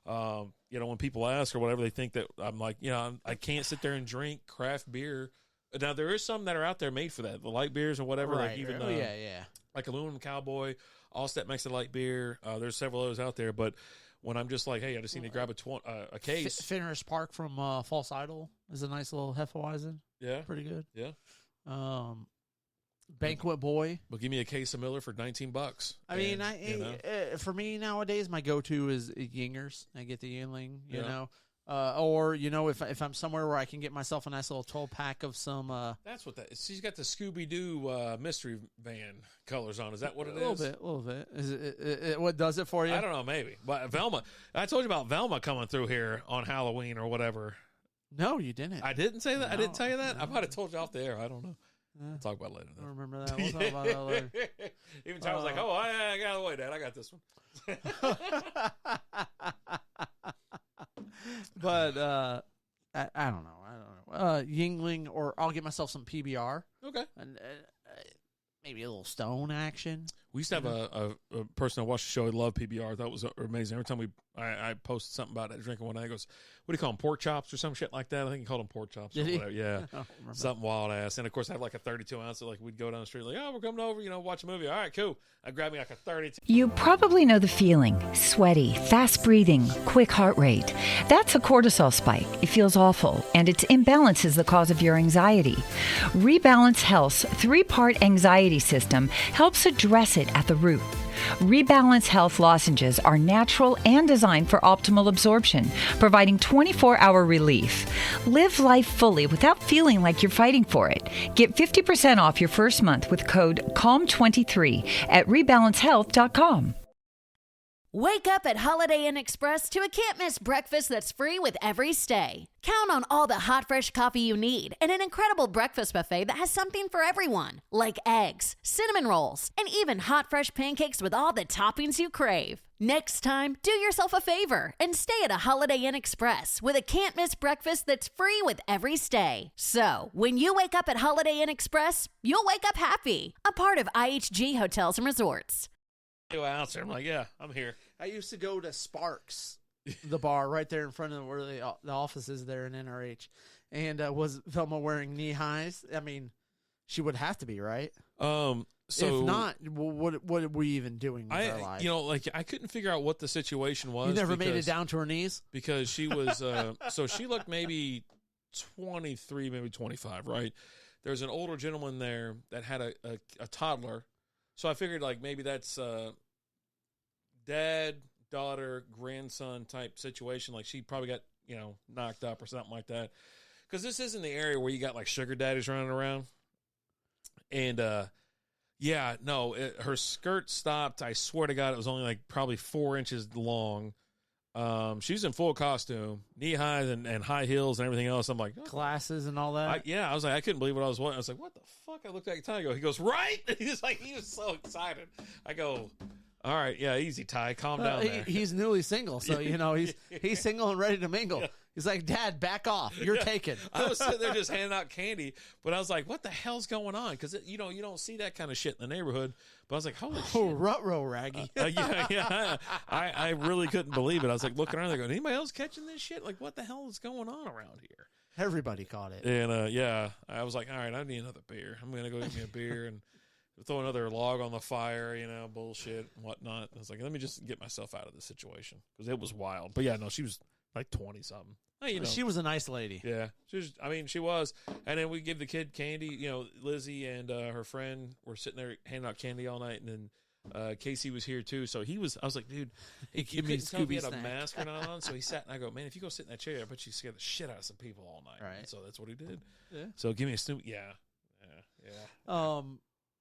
You know, when people ask or whatever, they think that I'm like, you know, I can't sit there and drink craft beer. Now there is some that are out there made for that, the light beers or whatever. Right. Like even yeah. Like Aluminum Cowboy, Allstat makes a light beer. There's several of those out there, but when I'm just like, hey, I just need to grab a case. Fenris Park from False Idol is a nice little Hefeweizen. Yeah, pretty good. Yeah. Banquet Boy. But give me a case of Miller for $19. I mean, for me nowadays, my go-to is Yingers. I get the Yingling, you know. Or, you know, if I'm somewhere where I can get myself a nice little 12-pack of some... That's what that is. She's got the Scooby-Doo mystery van colors on. Is that what it is? A little bit. Is it what does it for you? I don't know, maybe. But Velma, I told you about Velma coming through here on Halloween or whatever. No, you didn't. I didn't say that? No, I didn't tell you that? no. I might have told you off the air. I don't know. We'll talk about it later. I don't remember that. We'll talk about that later. Even Tom was like, oh, I got away, Dad. I got this one. But I don't know. Yingling, or I'll get myself some PBR. Okay. And maybe a little Stone action. We used to have a person that watched the show who loved PBR. That was amazing. Every time I posted something about it, drinking one night, he goes, what do you call them, pork chops or some shit like that? I think he called them pork chops. Or whatever. Yeah. Something wild ass. And, of course, I have like a 32 ounce. So, like, we'd go down the street like, oh, we're coming over, you know, watch a movie. All right, cool. I'd grab me like a 32. You probably know the feeling. Sweaty, fast breathing, quick heart rate. That's a cortisol spike. It feels awful, and its imbalance is the cause of your anxiety. Rebalance Health's 3-part anxiety system helps address it at the root. Rebalance Health lozenges are natural and designed for optimal absorption, providing 24-hour relief. Live life fully without feeling like you're fighting for it. Get 50% off your first month with code CALM23 at rebalancehealth.com. Wake up at Holiday Inn Express to a can't-miss breakfast that's free with every stay. Count on all the hot, fresh coffee you need and an incredible breakfast buffet that has something for everyone, like eggs, cinnamon rolls, and even hot, fresh pancakes with all the toppings you crave. Next time, do yourself a favor and stay at a Holiday Inn Express with a can't-miss breakfast that's free with every stay. So, when you wake up at Holiday Inn Express, you'll wake up happy. A part of IHG Hotels and Resorts. I'm like, yeah, I'm here. I used to go to Sparks, the bar right there in front of where the office is there in NRH. And was Velma wearing knee highs? I mean, she would have to be, right? So if not, what are we even doing with our life? You know, like I couldn't figure out what the situation was. You never made it down to her knees? Because she was, so she looked maybe 23, maybe 25, right? there's an older gentleman there that had a toddler. So I figured like maybe that's dad, daughter, grandson type situation. Like she probably got, knocked up or something like that. Because this isn't the area where you got like sugar daddies running around. And her skirt stopped. I swear to God, it was only like probably 4 inches long. She's in full costume, knee highs and high heels and everything else. I'm like, oh. Glasses and all that. I was like, I couldn't believe what I was watching. I was like, what the fuck? I looked at Ty. I go, he goes, right? He was so excited. I go, all right, yeah, easy, Ty, calm down there. He's newly single, so he's single and ready to mingle. Yeah. He's like, Dad, back off. You're taken. I was sitting there just handing out candy, but I was like, what the hell's going on? Because you don't see that kind of shit in the neighborhood. But I was like, holy shit. Oh, rut-row, Raggy. Yeah. I really couldn't believe it. I was like looking around there going, anybody else catching this shit? Like, what the hell is going on around here? Everybody caught it. And, I was like, all right, I need another beer. I'm going to go get me a beer and throw another log on the fire, bullshit and whatnot. I was like, let me just get myself out of this situation because it was wild. But, yeah, no, she was like 20-something. She was a nice lady. Yeah. She was. And then we give the kid candy. Lizzie and her friend were sitting there handing out candy all night. And then Casey was here, too. So I was like, dude, he couldn't tell if he had a mask or not on. So he sat and I go, man, if you go sit in that chair, I bet you scared the shit out of some people all night. Right. And so that's what he did. Yeah. So give me a Snoop. Yeah.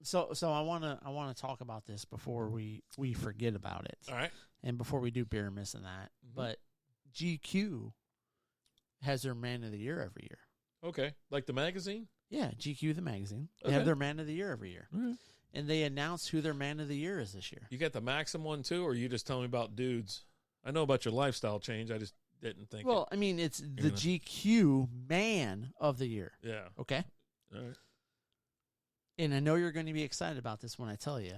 So I wanna talk about this before we forget about it. All right. And before we do beer miss and that. Mm-hmm. But GQ has their Man of the Year every year. Okay. Like the magazine? Yeah, GQ the magazine. They have their Man of the Year every year. Mm-hmm. And they announced who their Man of the Year is this year. You got the Maxim one too, or you just tell me about dudes? I know about your lifestyle change. I just didn't think. Well, I mean, it's the GQ Man of the Year. Yeah. Okay? All right. And I know you're going to be excited about this when I tell you.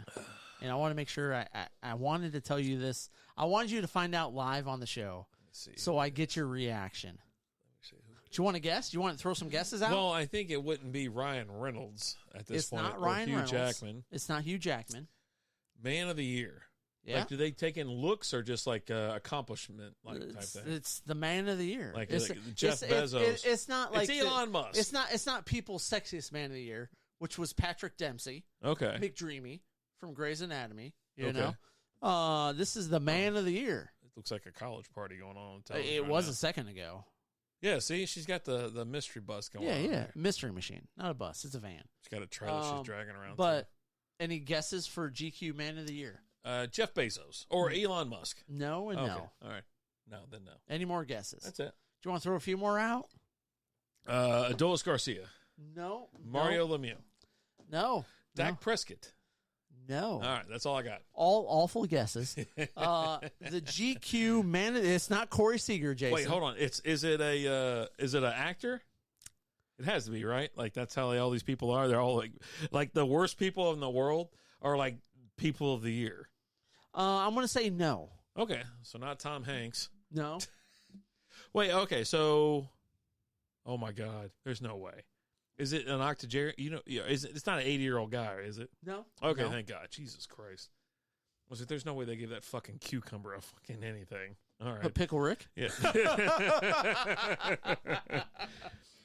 And I want to make sure I wanted to tell you this. I wanted you to find out live on the show so I get your reaction. Do you want to guess? Do you want to throw some guesses out? Well, I think it wouldn't be Ryan Reynolds at this point. It's not Ryan Reynolds. Hugh Jackman. It's not Hugh Jackman. Man of the Year. Yeah. Like, do they take in looks or just like accomplishment type thing? It's the Man of the Year. Like Jeff Bezos. It's not like it's Elon Musk. It's not people's sexiest Man of the Year, which was Patrick Dempsey. Okay. McDreamy from Grey's Anatomy. You know. This is the Man of the Year. It looks like a college party going on. It was a second ago. Yeah, see, she's got the mystery bus going on. Yeah, there. Mystery machine. Not a bus, it's a van. She's got a trailer she's dragging around. But any guesses for GQ Man of the Year? Jeff Bezos or Elon Musk. No and no. All right. No, then no. Any more guesses? That's it. Do you want to throw a few more out? Adolis Garcia. No. Mario Lemieux. No. Dak Prescott. No. All right, that's all I got. All awful guesses. The GQ Man. It's not Corey Seager, Jason. Wait, hold on. Is it an actor? It has to be, right? Like that's how all these people are. They're all like the worst people in the world are like people of the year. I'm going to say no. Okay, so not Tom Hanks. No. Wait. Okay, so. Oh my God! There's no way. Is it an octogenarian? It's not an 80-year-old guy, is it? No. Okay, no. Thank God. Jesus Christ. Was it? There's no way they give that fucking cucumber a fucking anything. All right. But Pickle Rick? Yeah.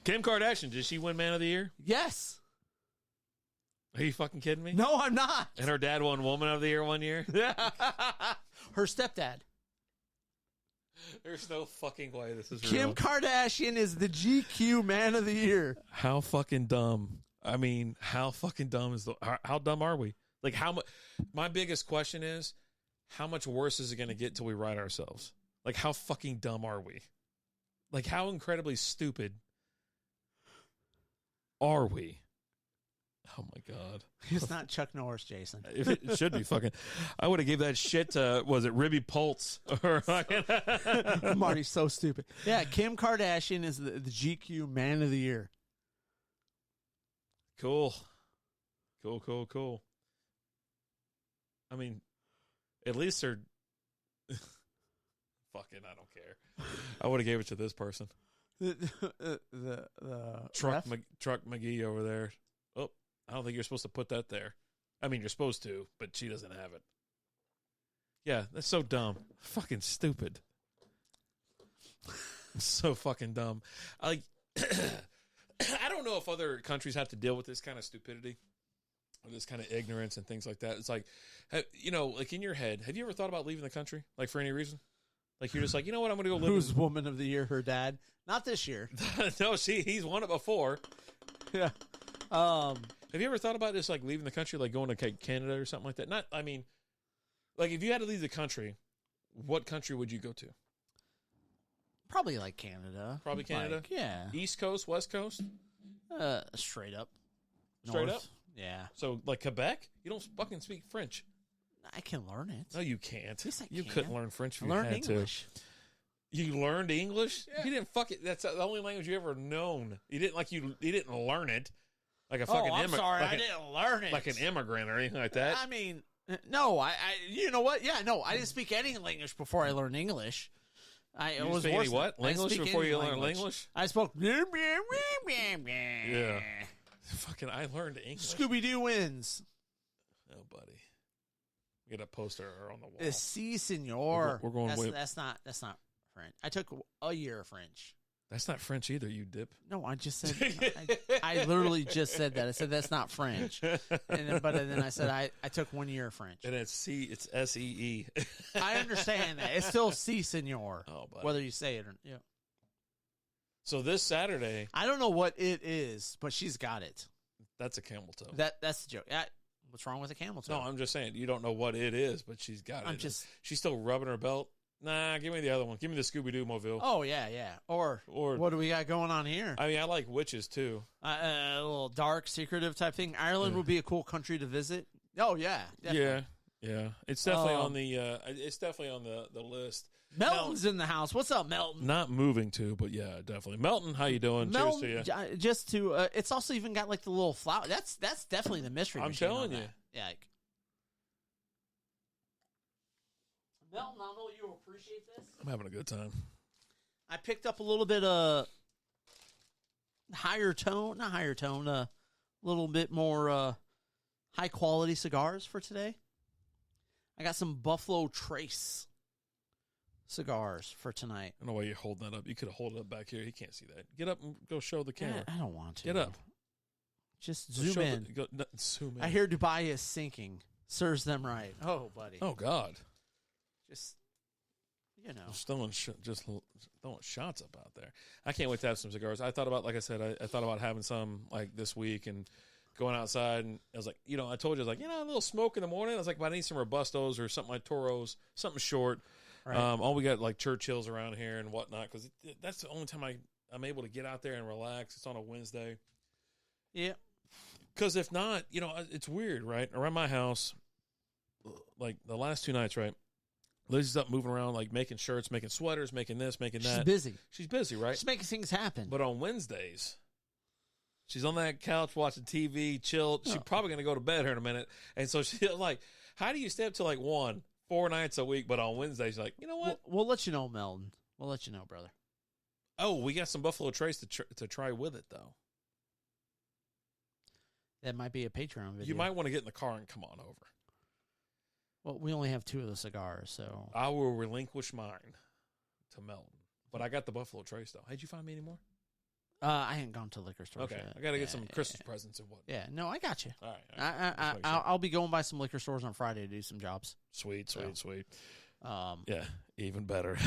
Kim Kardashian, did she win Man of the Year? Yes. Are you fucking kidding me? No, I'm not. And her dad won Woman of the Year one year? Her stepdad. There's no fucking way this is Kim real. Kardashian is the GQ Man of the Year. How fucking dumb. I mean, how fucking dumb how dumb are we? Like how much, my biggest question is, how much worse is it going to get till we write ourselves? Like how fucking dumb are we? Like how incredibly stupid are we? Oh my God. It's not Chuck Norris, Jason. It should be fucking. I would have gave that shit to, was it Ribby Pultz? Marty's so stupid. Yeah, Kim Kardashian is the GQ Man of the Year. Cool. I mean, at least they're. Fucking, I don't care. I would have gave it to this person. The Truck McGee over there. Oh, I don't think you're supposed to put that there. I mean, you're supposed to, but she doesn't have it. Yeah, that's so dumb. Fucking stupid. So fucking dumb. I don't don't know if other countries have to deal with this kind of stupidity or this kind of ignorance and things like that. It's like, like in your head, have you ever thought about leaving the country, like for any reason? Like you're just like, you know what, I'm going to go live. Who's Woman of the Year? Her dad. Not this year. No, he's won it before. Yeah. Have you ever thought about just like leaving the country, like going to Canada or something like that? Not, I mean, like if you had to leave the country, what country would you go to? Probably like Canada. Probably Canada? Like, yeah. East Coast, West Coast? Straight up. Straight North. up? Yeah. So like Quebec? You don't fucking speak French. I can learn it. No, you can't. Yes, I You can. couldn't learn French if I you learned had English. to. You learned English? Yeah. You didn't fuck it. That's the only language you ever known. You didn't learn it like a fucking I'm sorry, like I didn't learn it. like an immigrant or anything like that. I mean, no, I you know what? Yeah, no, I didn't speak any language before I learned English. You didn't speak any what? English before you learned English? I spoke. Yeah. Fucking, I learned English. Scooby Doo wins. Oh, buddy. Get a poster on the wall. Si, senor. We're going way. That's not French. I took a year of French. That's not French either, you dip. No, I just said. I literally just said that. I said that's not French. But then I said I took 1 year of French. And it's SEE. I understand that. It's still si, senor. Oh, buddy. Whether you say it or yeah. So this Saturday, I don't know what it is, but she's got it. that's a camel toe. That's the joke. What's wrong with a camel toe? No, I'm just saying you don't know what it is, but she's got it. She's still rubbing her belt. Nah, give me the other one. Give me the Scooby Doo mobile. Oh yeah. Or what do we got going on here? I mean, I like witches too. A little dark, secretive type thing. Ireland would be a cool country to visit. Oh yeah, definitely. Yeah. It's definitely on the. It's definitely on the list. Melton's in the house. What's up, Melton? Not moving to, but yeah, definitely. Melton, how you doing? Melton, Cheers to you. it's also even got like the little flower. That's definitely the mystery. I'm machine telling on you. that. Yeah. Melton, I know you appreciate this. I'm having a good time. I picked up a little bit of a little bit more high quality cigars for today. I got some Buffalo Trace cigars for tonight. I don't know why you're holding that up. You could have held it up back here. He can't see that. Get up and go show the camera. I don't want to. Get up. Just Go zoom show in. Zoom in. I hear Dubai is sinking. Serves them right. Oh, buddy. Oh, God. Just, Just throwing shots up out there. I can't wait to have some cigars. I thought about, like I said, I thought about having some like this week and going outside. And I was like, I told you, I was like, a little smoke in the morning. I was like, but I need some Robustos or something like Toros, something short. Right. All we got like Churchills around here and whatnot because that's the only time I'm able to get out there and relax. It's on a Wednesday. Yeah. Because if not, it's weird, right? Around my house, like the last 2 nights, right? Lizzie's up moving around, like making shirts, making sweaters, making this, making that. She's busy. She's busy, right? She's making things happen. But on Wednesdays, she's on that couch watching TV, chilled. She's probably going to go to bed here in a minute. And so she's like, how do you stay up till like 4 nights a week? But on Wednesdays, she's like, you know what? We'll let you know, Melton. We'll let you know, brother. Oh, we got some Buffalo Trace to try with it, though. That might be a Patreon video. You might want to get in the car and come on over. Well, we only have 2 of the cigars, so. I will relinquish mine to Melton. But I got the Buffalo Trace, though. Had you find me any more? I ain't gone to liquor stores Okay. yet. I got to get some Christmas presents and whatnot. Yeah, no, I got you. All right. I'll be going by some liquor stores on Friday to do some jobs. Sweet. Yeah, even better.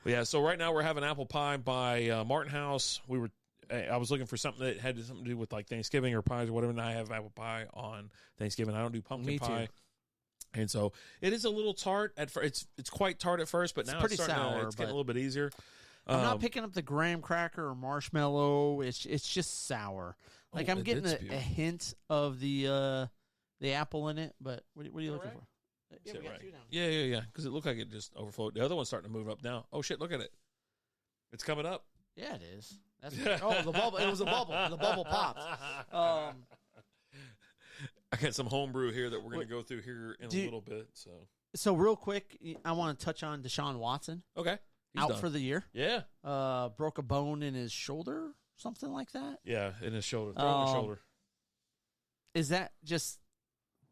Yeah, so right now we're having apple pie by Martin House. I was looking for something that had something to do with like Thanksgiving or pies or whatever, and I have apple pie on Thanksgiving. I don't do pumpkin pie. Too. And so it is a little tart at first. It's quite tart at first, but now pretty it's starting sour. it's getting a little bit easier. I'm not picking up the graham cracker or marshmallow. It's just sour. Like I'm getting a hint of the apple in it. But what are you looking for? Yeah, we got 2 down. Yeah. Because it looked like it just overflowed. The other one's starting to move up now. Oh shit! Look at it. It's coming up. Yeah, it is. That's the bubble. It was a bubble. The bubble popped. I got some homebrew here that we're going to go through here in a little bit. So real quick, I want to touch on Deshaun Watson. Okay. He's out done. for the year. Yeah. Broke a bone in his shoulder, something like that. Yeah, in his shoulder. Throw in his shoulder. Is that just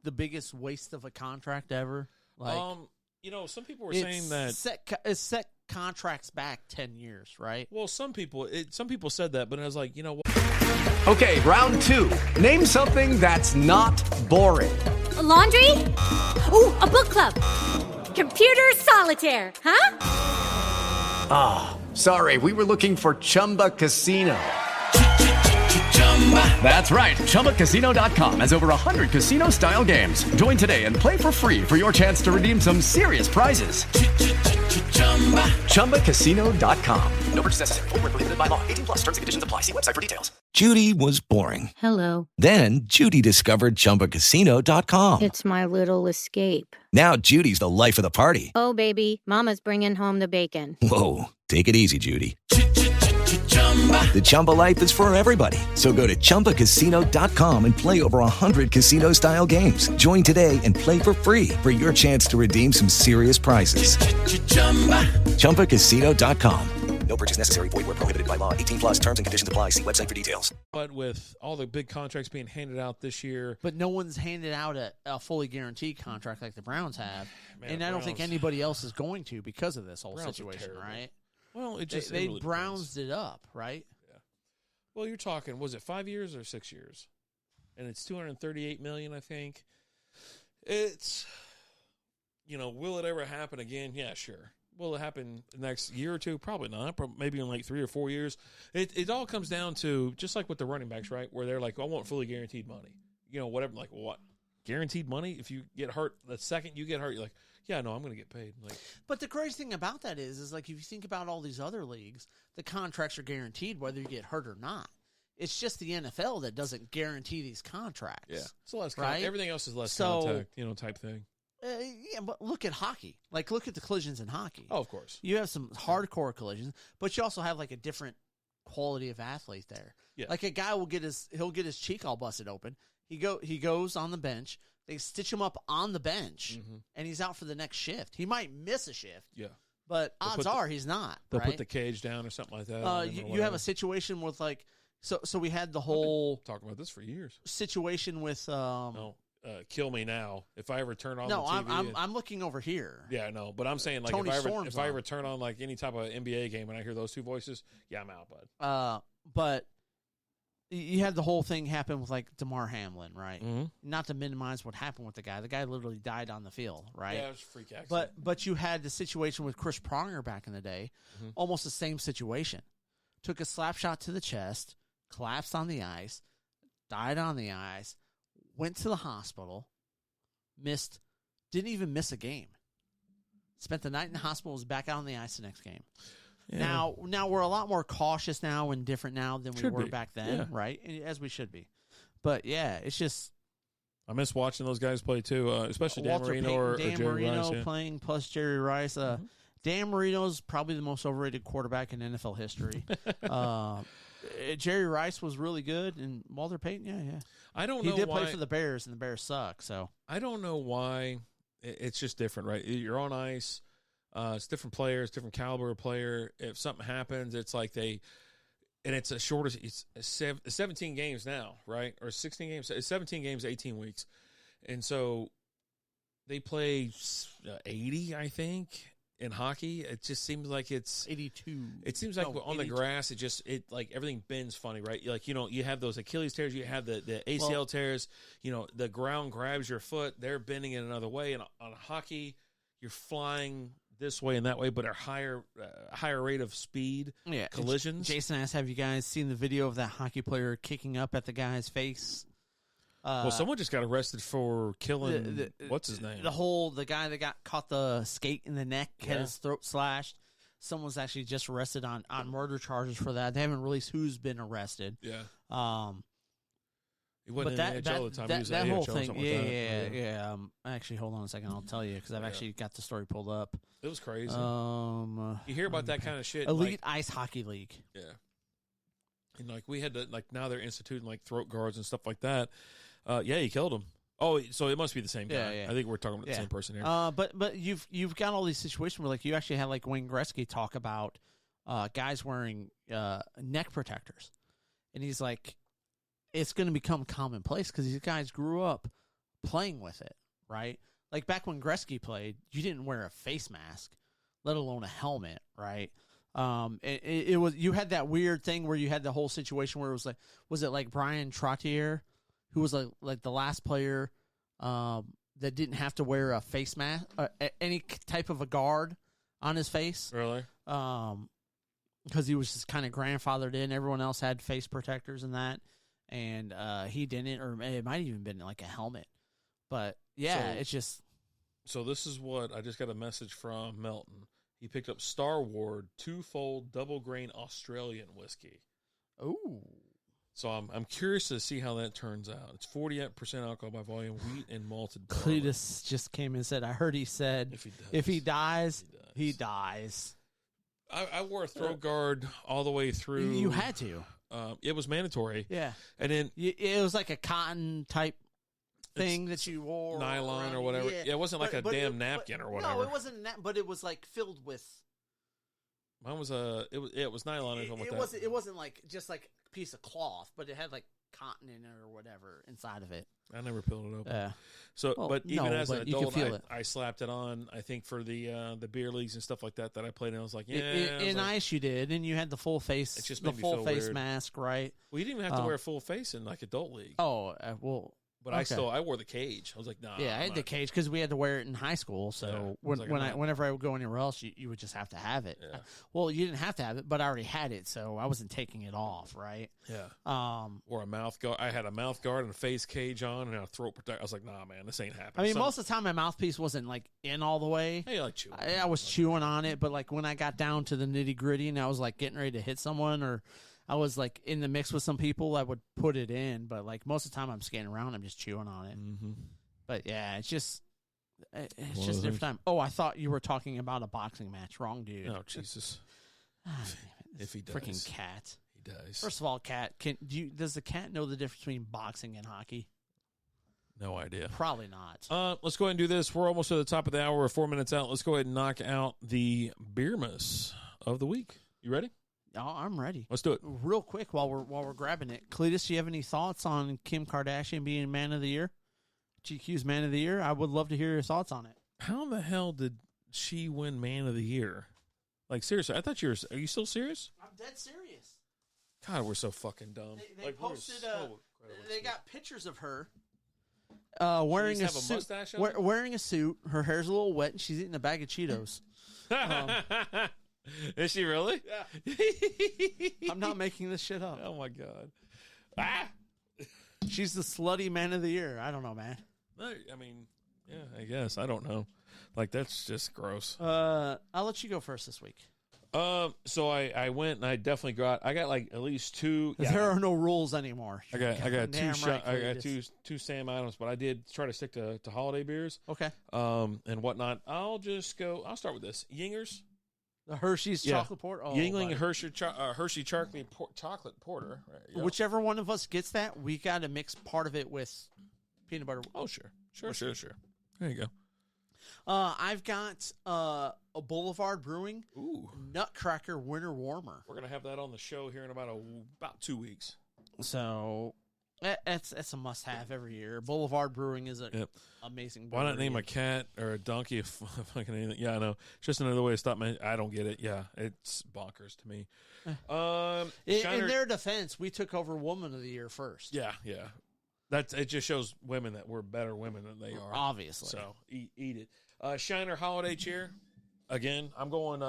the biggest waste of a contract ever? Like, some people were saying that it's set contracts back 10 years, right? Well, some people said that, but I was like, you know what? Okay, round 2. Name something that's not boring. A laundry? Ooh, a book club. Computer solitaire, huh? Ah, sorry, we were looking for Chumba Casino. That's right, ChumbaCasino.com has over 100 casino-style games. Join today and play for free for your chance to redeem some serious prizes. ChumbaCasino.com. No purchase necessary. Void where prohibited by law. 18+ terms and conditions apply. See website for details. Judy was boring. Hello. Then Judy discovered ChumbaCasino.com. It's my little escape. Now Judy's the life of the party. Oh, baby, mama's bringing home the bacon. Whoa, take it easy, Judy. The Chumba life is for everybody. So go to ChumbaCasino.com and play over 100 casino-style games. Join today and play for free for your chance to redeem some serious prizes. ChumbaCasino.com. No purchase necessary. Void where prohibited by law. 18+ terms and conditions apply. See website for details. But with all the big contracts being handed out this year, But no one's handed out a fully guaranteed contract like the Browns have. Man, And I don't think Browns- anybody else is going to because of this whole Browns are situation, terrible. right? well, it just They it really Brownsed it up, right? Well, you're talking, was it 5 years or 6 years? And it's $238 million, I think. It's, will it ever happen again? Yeah, sure. Will it happen the next year or two? Probably not. Maybe in like 3 or 4 years. It all comes down to, just like with the running backs, right? Where they're like, I want fully guaranteed money. Whatever. Like, what? Guaranteed money? If you get hurt, the second you get hurt, you're like, yeah, no, I'm going to get paid. Like, But the crazy thing about that is like if you think about all these other leagues, the contracts are guaranteed whether you get hurt or not. It's just the NFL that doesn't guarantee these contracts. yeah. It's less Right? Everything else is less So- contact, type thing. Yeah, but look at hockey. Like, look at the collisions in hockey. Oh, of course. You have some hardcore collisions, but you also have like a different quality of athlete there. Yeah. Like a guy he'll get his cheek all busted open. He goes on the bench. They stitch him up on the bench, and he's out for the next shift. He might miss a shift, Yeah. but They'll odds put are he's not. They'll right? put the cage down or something like that. on him or You have whatever. a situation with like so we had the I've been whole talking about this for years. situation with No, kill me now if I ever turn on no, the TV. I'm looking over here. Yeah, no, but I'm saying like Tony Storm's if I on. ever turn on like any type of NBA game and I hear those two voices, yeah, I'm out, bud. But you had the whole thing happen with like DeMar Hamlin, right? Mhm. Not to minimize what happened with the guy. The guy literally died on the field, right? Yeah, it was a freak accident. But you had the situation with Chris Pronger back in the day, almost the same situation. Took a slap shot to the chest, collapsed on the ice, died on the ice, went to the hospital, didn't even miss a game. Spent the night in the hospital, was back out on the ice the next game. Yeah. Now we're a lot more cautious now and different now than we Should were be. back then, Yeah. right? As we should be. But yeah, it's just I miss watching those guys play too, especially Dan Walter Marino Payton, or Dan Jerry Marino Rice. Yeah. playing plus Jerry Rice. Dan Marino's probably the most overrated quarterback in NFL history. Jerry Rice was really good, and Walter Payton, yeah. I don't He know did why. play for the Bears, and the Bears suck. So I don't know why. It's just different, right? You're on ice. It's different players, different caliber of player. If something happens, it's like it's a shorter. It's 17 games now, right? Or 16 games. It's 17 games, 18 weeks, and so they play 80, I think, in hockey. It just seems like it's 82. It seems like No, on the 82. grass, it like everything bends funny, right? Like, you have those Achilles tears, you have the ACL tears, the ground grabs your foot, they're bending it another way. And on hockey, you're flying this way and that way, but a higher rate of speed, collisions. Jason asked, have you guys seen the video of that hockey player kicking up at the guy's face? Well, someone just got arrested for killing, what's his name? The guy that got caught the skate in the neck, had Yeah. his throat slashed. Someone's actually just arrested on murder charges for that. They haven't released who's been arrested. Yeah. He But wasn't in the NHL at the time. He was that at whole AHL or thing, something like that. yeah. Actually, hold on a second. I'll tell you because I've actually got the story pulled up. It was crazy. You hear about that kind of shit. Elite Ice Hockey League. Yeah. And like we had to now they're instituting like throat guards and stuff like that. Yeah, he killed him. Oh, so it must be the same guy. Yeah. I think we're talking about the same person here. But you've got all these situations where like you actually had like Wayne Gretzky talk about guys wearing neck protectors, and he's like, it's going to become commonplace because these guys grew up playing with it, right? Like back when Gretzky played, you didn't wear a face mask. let alone a helmet, right? It was, you had that weird thing where you had the whole situation where it was like, was it like Brian Trottier, who was like the last player that didn't have to wear a face mask, any type of a guard on his face. Really? Because he was just kind of grandfathered in. Everyone else had face protectors and that, and he didn't, or it might have even been like a helmet. But yeah, it's just. So this is what I just got a message from Melton. He picked up Star Ward 2-fold double grain Australian whiskey. Ooh. So I'm curious to see how that turns out. It's 48% alcohol by volume, wheat and malted barley. Cletus just came and said, I heard he said, if he dies, he dies. I wore a throat guard all the way through. You had to. It was mandatory. Yeah. And then it was like a cotton type thing that you wore. Nylon or whatever. Yeah, it wasn't like a damn napkin or whatever. No, it wasn't, but it was like filled with. Mine was it was nylon or something like that. It wasn't like just like a piece of cloth, but it had like cotton in it or whatever inside of it. I never peeled it open. Yeah. So, Well, but even as an you could adult, feel it. I slapped it on. I think for the beer leagues and stuff like that I played in, I was like, yeah. In ice, you did, and you had the full face, It just the made me full feel face weird. mask, right? Well, you didn't even have to wear a full face in like adult league. Oh, well. But okay. I wore the cage. I was like, nah. Yeah, I had the cage because we had to wear it in high school. So Yeah, whenever I would go anywhere else, you would just have to have it. Yeah. Well, you didn't have to have it, but I already had it, so I wasn't taking it off, right? Yeah. Or a mouth guard. I had a mouth guard and a face cage on and a throat protector. I was like, nah, man, this ain't happening. I mean, most of the time my mouthpiece wasn't like in all the way. Hey, like chewing. I was chewing on it, but like when I got down to the nitty gritty and I was like getting ready to hit someone, or I was like in the mix with some people, I would put it in. But like most of the time I'm skating around, I'm just chewing on it. Mm-hmm. But yeah, it's just a different time. Oh, I thought you were talking about a boxing match. Wrong dude. Oh, Jesus. If he does. Freaking cat. He does. First of all, cat, does the cat know the difference between boxing and hockey? No idea. Probably not. Let's go ahead and do this. We're almost at the top of the hour. We're 4 minutes out. Let's go ahead and knock out the beer miss of the week. You ready? Oh, I'm ready. Let's do it. Real quick while we're grabbing it. Cletus, do you have any thoughts on Kim Kardashian being Man of the Year? GQ's Man of the Year? I would love to hear your thoughts on it. How the hell did she win Man of the Year? Like, seriously, I thought you were... Are you still serious? I'm dead serious. God, we're so fucking dumb. They posted... they got pictures of her wearing a suit. Mustache on? Wearing a suit. Her hair's a little wet, and she's eating a bag of Cheetos. Is she really? Yeah. I'm not making this shit up. Oh, my God. Ah! She's the slutty Man of the Year. I don't know, man. I mean, yeah, I guess. I don't know. Like, that's just gross. I'll let you go first this week. So I went and I definitely got like at least two. Yeah, there are no rules anymore. I got two right, I got two Sam Adams, but I did try to stick to holiday beers. Okay. And whatnot. I'll start with this. Yingers. The Hershey's chocolate porter. Oh, Yingling Hershey chocolate porter. Right, yep. Whichever one of us gets that, we got to mix part of it with peanut butter. Oh, sure. There you go. I've got a Boulevard Brewing Nutcracker Winter Warmer. We're gonna have that on the show here in about 2 weeks. So it's a must-have every year. Boulevard Brewing is an amazing brewery. Why not name a cat or a donkey if fucking anything? Yeah, I know. It's just another way to stop me. I don't get it. Yeah, it's bonkers to me. In their defense, we took over Woman of the Year first. Yeah. It just shows women that we're better women than they are. Obviously. So eat it. Shiner Holiday Cheer. Again, I'm going.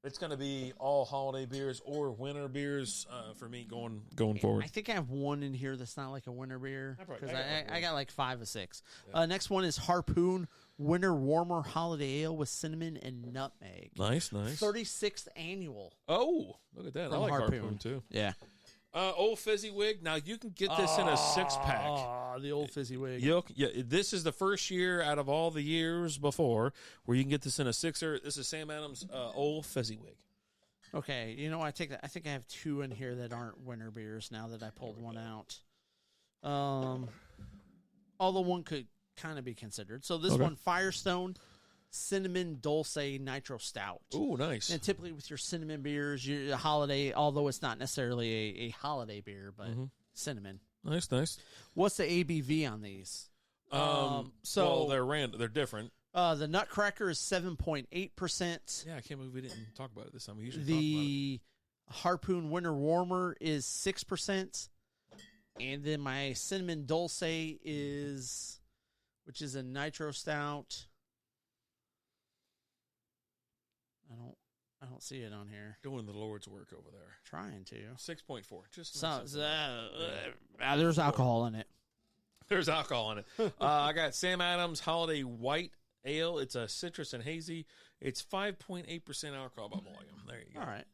It's going to be all holiday beers or winter beers for me going forward. I think I have one in here that's not like a winter beer because I got like 5 or 6. Yeah. Next one is Harpoon Winter Warmer Holiday Ale with cinnamon and nutmeg. Nice. 36th annual. Oh, look at that! I like Harpoon too. Yeah. Old Fizzy Wig. Now you can get this in a 6-pack. Ah, the Old Fizzy Wig. This is the first year out of all the years before where you can get this in a 6er. This is Sam Adams Old Fizzy Wig. Okay, I take that. I think I have 2 in here that aren't winter beers. Now that I pulled one out, although one could kind of be considered. So this one, Firestone Cinnamon Dulce Nitro Stout. Ooh, nice. And typically with your cinnamon beers, your holiday, although it's not necessarily a holiday beer, but cinnamon. Nice. What's the ABV on these? Well, they're random. They're different. The Nutcracker is 7.8%. Yeah, I can't believe we didn't talk about it this time. We usually The Harpoon Winter Warmer is 6%. And then my Cinnamon Dulce is, which is a nitro stout. I don't see it on here. doing the Lord's work over there. Trying to. 6.4. Just there's alcohol in it. There's alcohol in it. I got Sam Adams Holiday White Ale. It's a citrus and hazy. It's 5.8% alcohol by volume. There you go. All right.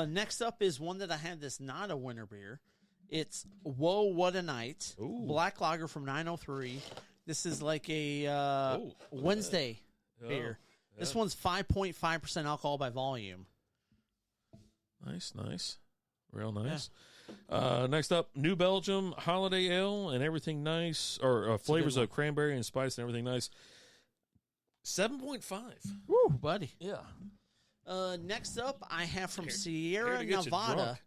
Next up is one that I had that's not a winter beer. It's Whoa, What a Night. Ooh. Black Lager from 903. This is like a Wednesday beer. Yeah. This one's 5.5% alcohol by volume. Nice. Real nice. Yeah. Next up, New Belgium Holiday Ale and everything nice, or flavors of cranberry and spice and everything nice. 7.5. Woo, buddy. Yeah. Next up, I have from Sierra Nevada,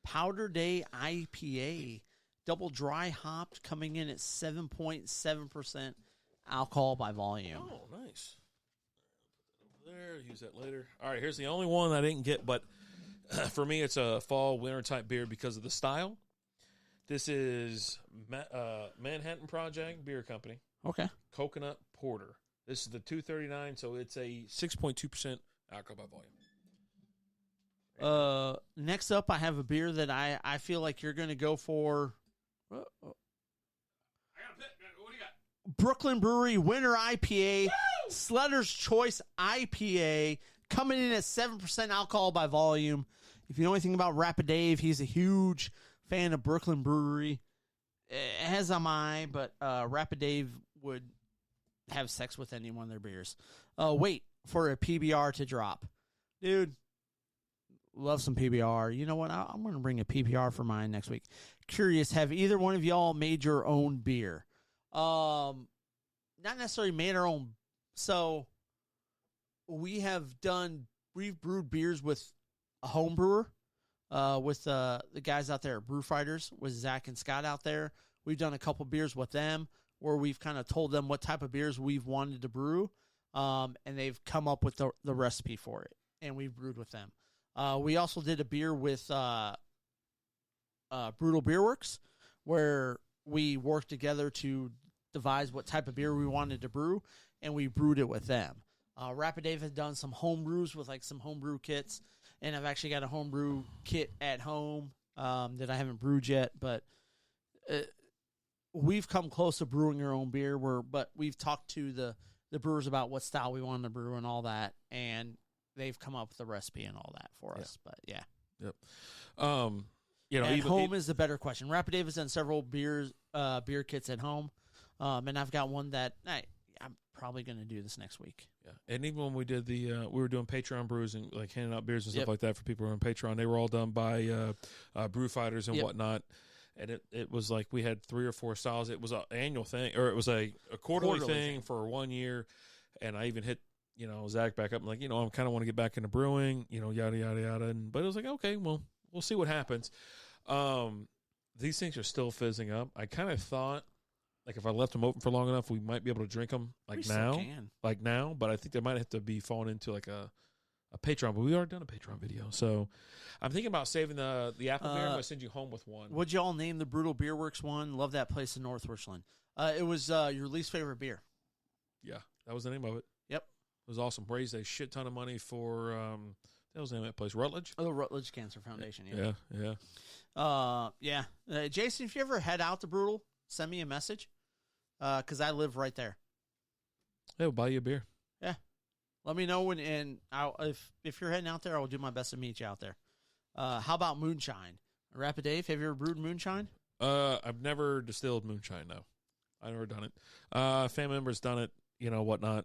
Powder Day IPA, double dry hopped, coming in at 7.7% alcohol by volume. Oh, nice. There, use that later. All right, here's the only one I didn't get, but for me, it's a fall winter type beer because of the style. This is Manhattan Project Beer Company. Okay. Coconut Porter. This is the 239, so it's a 6.2% alcohol by volume. Next up, I have a beer that I feel like you're going to go for. I got a pick. What do you got? Brooklyn Brewery Winter IPA, Sledder's Choice IPA, coming in at 7% alcohol by volume. If you know anything about Rapid Dave, he's a huge fan of Brooklyn Brewery, as am I, but Rapid Dave would have sex with any one of their beers. Wait for a PBR to drop. Dude, love some PBR. You know what? I'm going to bring a PBR for mine next week. Curious, have either one of y'all made your own beer? Not necessarily made our own. So we've brewed beers with a home brewer, with the guys out there at Brew Fighters, with Zach and Scott out there. We've done a couple beers with them where we've kind of told them what type of beers we've wanted to brew, and they've come up with the recipe for it, and we've brewed with them. We also did a beer with Brutal Beer Works, where we worked together to devise what type of beer we wanted to brew, and we brewed it with them. Rapid Dave has done some home brews with like some homebrew kits, and I've actually got a homebrew kit at home that I haven't brewed yet, but we've come close to brewing our own beer. But we've talked to the brewers about what style we wanted to brew and all that, and they've come up with the recipe and all that for us. But yeah. Yep. At home is the better question. Rapid Dave has done several beer kits at home, and I've got one that I'm probably going to do this next week. Yeah, and even when we did we were doing Patreon brews and like handing out beers and stuff like that for people who are on Patreon, they were all done by Brew Fighters and whatnot. And it was like we had 3 or 4 styles. It was an annual thing, or it was a quarterly thing for 1 year. And I even hit Zach back up and like, I kind of want to get back into brewing, yada yada yada. But it was like, okay, well, we'll see what happens. These things are still fizzing up. I kind of thought, like, if I left them open for long enough, we might be able to drink them now. But I think they might have to be falling into like a Patreon. But we already done a Patreon video, so I'm thinking about saving the apple beer. I'm gonna send you home with one. What'd y'all name the Brutal Beer Works one? Love that place in North Richland. It was your least favorite beer. Yeah, that was the name of it. Yep, it was awesome. Raised a shit ton of money for that was the name of that place, Rutledge. Oh, the Rutledge Cancer Foundation. Yeah. Jason, if you ever head out to Brutal, send me a message, because I live right there. Hey, we'll buy you a beer. Yeah, let me know if you're heading out there, I will do my best to meet you out there. How about moonshine? Rapid Dave, have you ever brewed moonshine? I've never distilled moonshine. No, I've never done it. Family member's done it. Whatnot.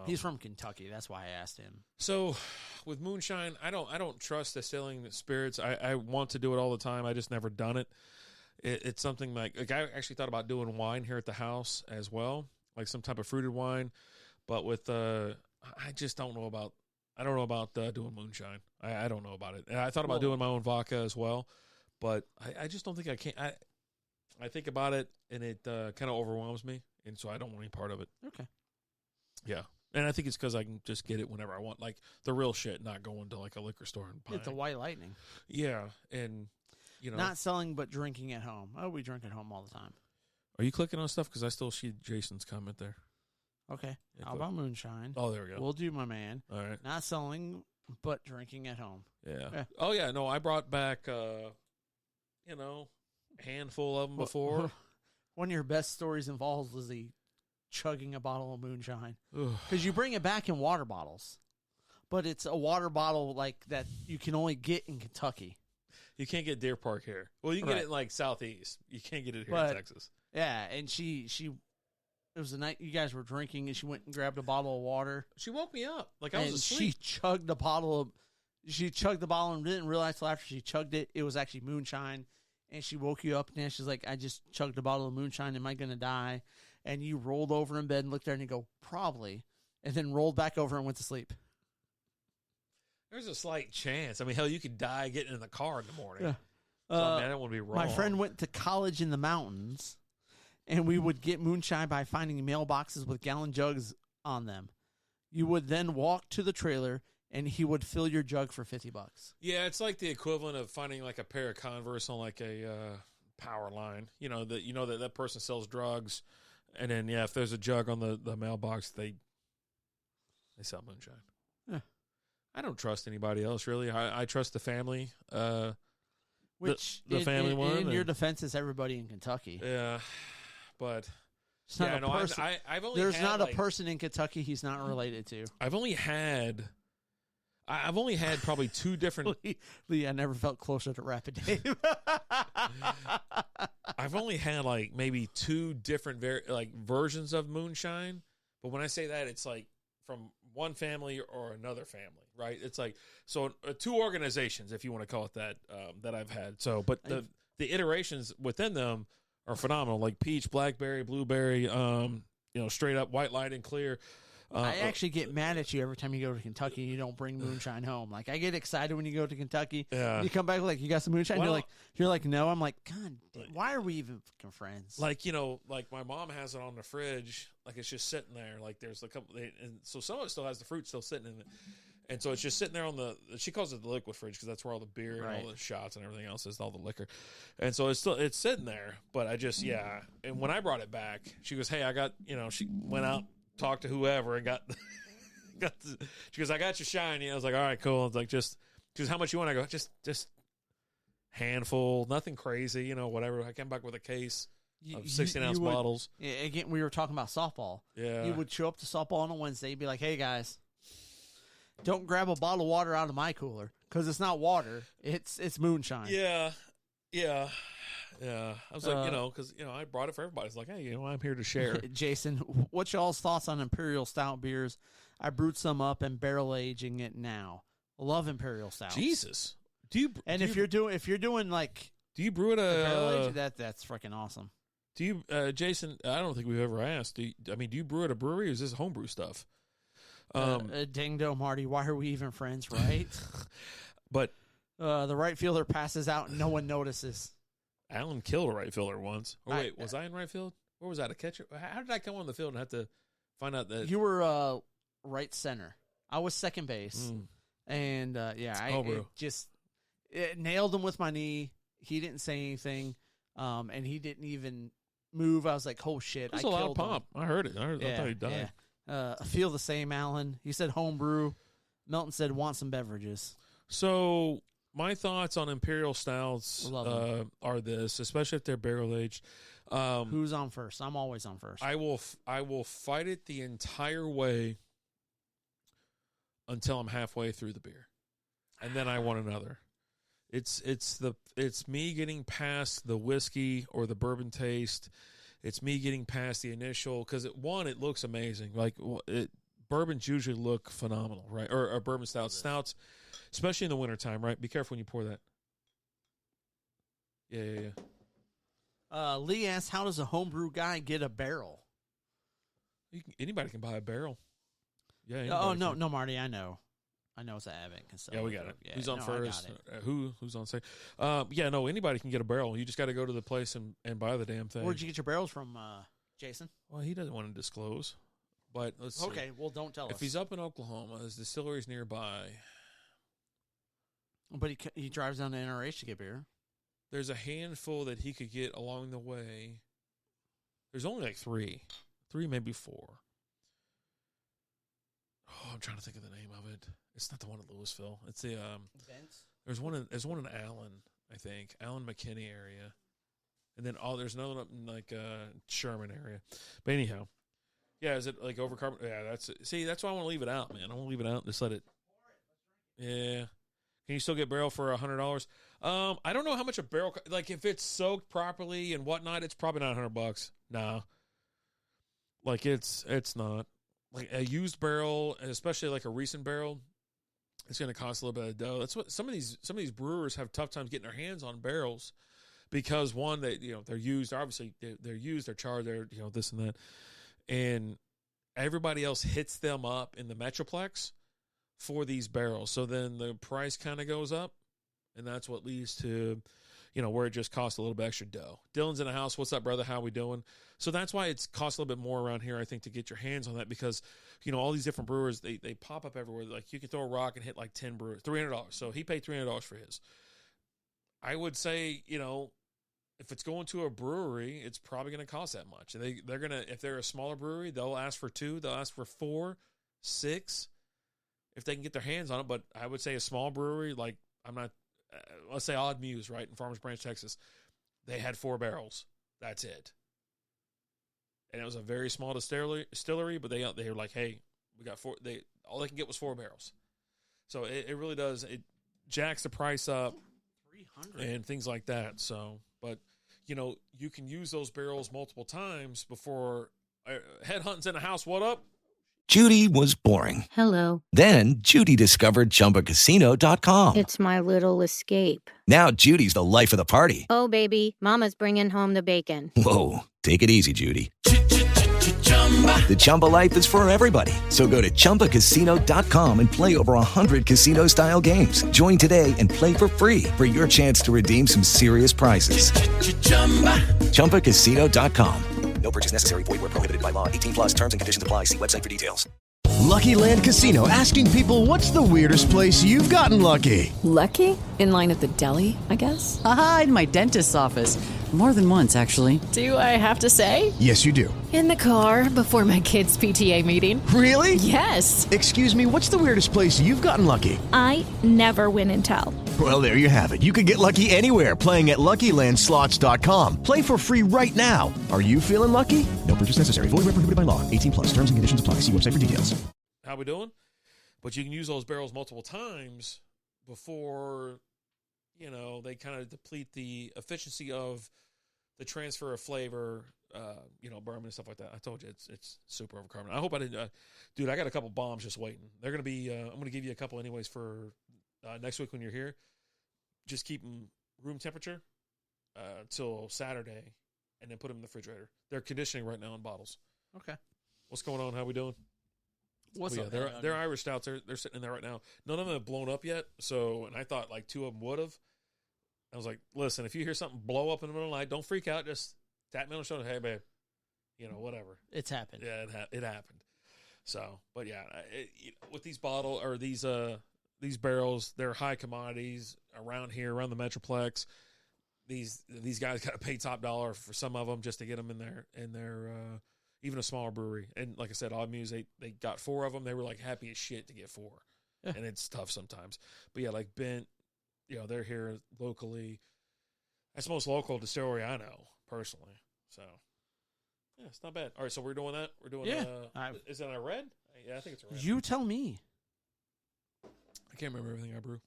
He's from Kentucky. That's why I asked him. So, with moonshine, I don't trust distilling spirits. I want to do it all the time. I just never done it. It's something like I actually thought about doing wine here at the house as well, like some type of fruited wine. But with I just don't know about. I don't know about doing moonshine. I don't know about it. And I thought about doing my own vodka as well, but I just don't think I can. I think about it and it kind of overwhelms me, and so I don't want any part of it. Okay. Yeah. And I think it's because I can just get it whenever I want. Like the real shit, not going to like a liquor store and buying. It's a White Lightning. Yeah. And, Not selling, but drinking at home. Oh, we drink at home all the time. Are you clicking on stuff? Because I still see Jason's comment there. Okay. Yeah, How about moonshine? Oh, there we go. We'll do, my man. All right. Not selling, but drinking at home. Yeah. Oh, yeah. No, I brought back, a handful of them before. One of your best stories involves was the chugging a bottle of moonshine. Because you bring it back in water bottles. But it's a water bottle like that you can only get in Kentucky. You can't get Deer Park here. Well, you can get it in like Southeast. You can't get it here in Texas. Yeah, and she it was the night you guys were drinking, and she went and grabbed a bottle of water. She woke me up like I was asleep. She chugged the bottle and didn't realize till after she chugged it, it was actually moonshine. And she woke you up, and she's like, I just chugged a bottle of moonshine. Am I going to die? And you rolled over in bed and looked at her, and you go, probably. And then rolled back over and went to sleep. There's a slight chance. I mean, hell, you could die getting in the car in the morning. Yeah. So, I don't want to be wrong. My friend went to college in the mountains, and we would get moonshine by finding mailboxes with gallon jugs on them. You would then walk to the trailer, and he would fill your jug for $50. Yeah, it's like the equivalent of finding like a pair of Converse on like a power line. That person sells drugs, and then if there's a jug on the mailbox, they sell moonshine. Yeah. I don't trust anybody else really. I trust the family. Which the family one. In your defense, is everybody in Kentucky. Yeah, but it's not a person. I've only there's had, not a person in Kentucky he's not related to. I've only had probably two different. Lee, I never felt closer to Rapid Dave. I've only had like maybe two different versions of moonshine, but when I say that, it's like from one family or another family, right? It's like two organizations, if you want to call it that, that I've had. So, but the iterations within them are phenomenal, like peach, blackberry, blueberry, straight up white light and clear. I actually get mad at you every time you go to Kentucky and you don't bring moonshine home. Like I get excited when you go to Kentucky. Yeah. You come back like you got some moonshine. Well, you're like no. I'm like, God, why are we even fucking friends? Like like my mom has it on the fridge. Like it's just sitting there. Like there's a couple, and so some of it still has the fruit still sitting in it, and so it's just sitting there on the. She calls it the liquid fridge because that's where all the beer and all the shots and everything else is, all the liquor, and so it's sitting there. But I just And when I brought it back, she goes, "Hey, I got She went out, talked to whoever, and got. She goes, I got your shiny. I was like, all right, cool. It's like she goes, how much you want? I go, just handful, nothing crazy, whatever. I came back with a case of 16-ounce bottles. Yeah, again, we were talking about softball. Yeah. You would show up to softball on a Wednesday. You'd be like, hey, guys, don't grab a bottle of water out of my cooler because it's not water. It's moonshine. Yeah. Yeah. Yeah. I was like, because, I brought it for everybody. It's like, hey, I'm here to share. Jason, what's y'all's thoughts on Imperial Stout beers? I brewed some up and barrel aging it now. Love Imperial Stout. Jesus. If you're doing like, do you brew it barrel age? That's freaking awesome. Do you, Jason? I don't think we've ever asked. Do you brew at a brewery, or is this homebrew stuff? Dingo Marty, why are we even friends, right? But the right fielder passes out and no one notices. Alan killed a right fielder once. Oh wait, was I in right field? Where was I, a catcher? How did I come on the field and have to find out that you were right center? I was second base, and it nailed him with my knee. He didn't say anything, and he didn't even move. I was like, "Oh shit!" That's a loud pop. I heard it. I thought he died. Yeah. I feel the same, Alan. He said homebrew. Melton said want some beverages. So my thoughts on Imperial Stouts are this, especially if they're barrel aged. Who's on first? I'm always on first. I will fight it the entire way until I'm halfway through the beer, and then I want another. It's me getting past the whiskey or the bourbon taste. It's me getting past the initial, because it looks amazing. Like bourbons usually look phenomenal, right? Or bourbon stouts, especially in the wintertime, right? Be careful when you pour that. Yeah. Lee asks, how does a homebrew guy get a barrel? Anybody can buy a barrel. Yeah. No, Marty, I know it's an Abbott. Yeah, we got it. Yeah, who's on first? Who's on second? Anybody can get a barrel. You just got to go to the place and buy the damn thing. Where'd you get your barrels from, Jason? Well, he doesn't want to disclose. But let's see. Okay, well, don't tell us. If he's up in Oklahoma, his distillery's nearby. But he drives down to NRH to get beer. There's a handful that he could get along the way. There's only like 3, maybe 4. Oh, I'm trying to think of the name of it. It's not the one in Louisville. It's the There's one in Allen, I think, Allen McKinney area, and then there's another one up in like Sherman area. But anyhow, yeah, is it like overcarbon? Yeah, that's why I want to leave it out, man. I want to leave it out and just let it. Yeah. Can you still get barrel for $100? I don't know how much a barrel, like if it's soaked properly and whatnot, it's probably not $100. No. Like it's not. Like a used barrel, and especially like a recent barrel, it's going to cost a little bit of dough. That's what some of these brewers have tough times getting their hands on barrels because one, they're used. Obviously, they're used, they're charged, they're this and that, and everybody else hits them up in the Metroplex for these barrels. So then the price kind of goes up, and that's what leads to, where it just costs a little bit extra dough. Dylan's in the house. What's up, brother? How we doing? So that's why it's costs a little bit more around here, I think, to get your hands on that because, all these different brewers, they pop up everywhere. Like you can throw a rock and hit like 10 brewers, $300. So he paid $300 for his. I would say, if it's going to a brewery, it's probably going to cost that much. They're going to, if they're a smaller brewery, they'll ask for 2, they'll ask for 4, 6, if they can get their hands on it. But I would say a small brewery, like let's say Odd Muse, right, in Farmers Branch, Texas, they had 4 barrels. That's it. And it was a very small distillery, but they were like, hey, we got 4. All they can get was 4 barrels. So it really does. It jacks the price up 300 and things like that. So, but, you can use those barrels multiple times before headhunting's in the house. What up? Judy was boring. Hello. Then Judy discovered ChumbaCasino.com. It's my little escape. Now Judy's the life of the party. Oh, baby, mama's bringing home the bacon. Whoa, take it easy, Judy. The Chumba life is for everybody. So go to ChumbaCasino.com and play over 100 casino-style games. Join today and play for free for your chance to redeem some serious prizes. ChumbaCasino.com. No purchase necessary. Void where prohibited by law. 18 plus terms and conditions apply. See website for details. Lucky Land Casino, asking people, what's the weirdest place you've gotten lucky? Lucky? In line at the deli, I guess? Aha, in my dentist's office. More than once, actually. Do I have to say? Yes, you do. In the car before my kids' PTA meeting. Really? Yes. Excuse me, what's the weirdest place you've gotten lucky? I never win and tell. Well, there you have it. You can get lucky anywhere, playing at LuckyLandSlots.com. Play for free right now. Are you feeling lucky? No purchase necessary. Void where prohibited by law. 18 plus. Terms and conditions apply. See website for details. How we doing? But you can use those barrels multiple times before, they kind of deplete the efficiency of the transfer of flavor, bourbon and stuff like that. I told you it's super overcarbonate. I hope I didn't, dude. I got a couple bombs just waiting. They're gonna be. I'm gonna give you a couple anyways for next week when you're here. Just keep them room temperature till Saturday, and then put them in the refrigerator. They're conditioning right now in bottles. Okay. What's going on? How we doing? What's up? They're Irish stouts. They're sitting in there right now. None of them have blown up yet. So, and I thought like 2 of them would have. I was like, listen, if you hear something blow up in the middle of the night, don't freak out. Just tap me on the shoulder. Hey, babe, whatever. It's happened. Yeah, it happened. So, but yeah, with these these barrels, they're high commodities around here, around the Metroplex. These guys got to pay top dollar for some of them just to get them in their even a smaller brewery. And like I said, Odd Muse, they got 4 of them. They were like happy as shit to get 4. Yeah. And it's tough sometimes. But yeah, like Bent, they're here locally. That's the most local distillery I know, personally. So, yeah, it's not bad. All right, so we're doing that? We're doing, is it a red? Yeah, I think it's a red. You tell me. I can't remember everything I brew.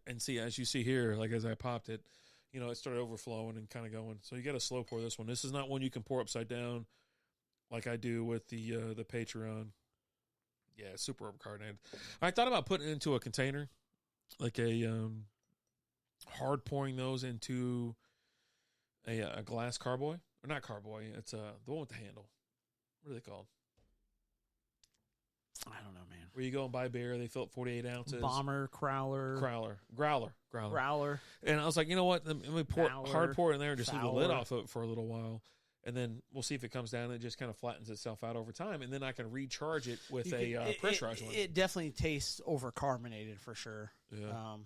And see, as you see here, like as I popped it, it started overflowing and kind of going. So you got to slow pour this one. This is not one you can pour upside down like I do with the Patreon. Yeah, super overcarbonated. I thought about putting it into a container, like a hard pouring those into a glass carboy. Or not carboy, it's the one with the handle. What are they called? I don't know, man. Where you go and buy beer, they fill up 48 ounces. Bomber, Growler. And I was like, you know what? Let me hard pour it in there and just leave the lid off of it for a little while. and then we'll see if it comes down and it just kind of flattens itself out over time, and then I can recharge it with pressurized one. It definitely tastes over-carbonated for sure. Yeah.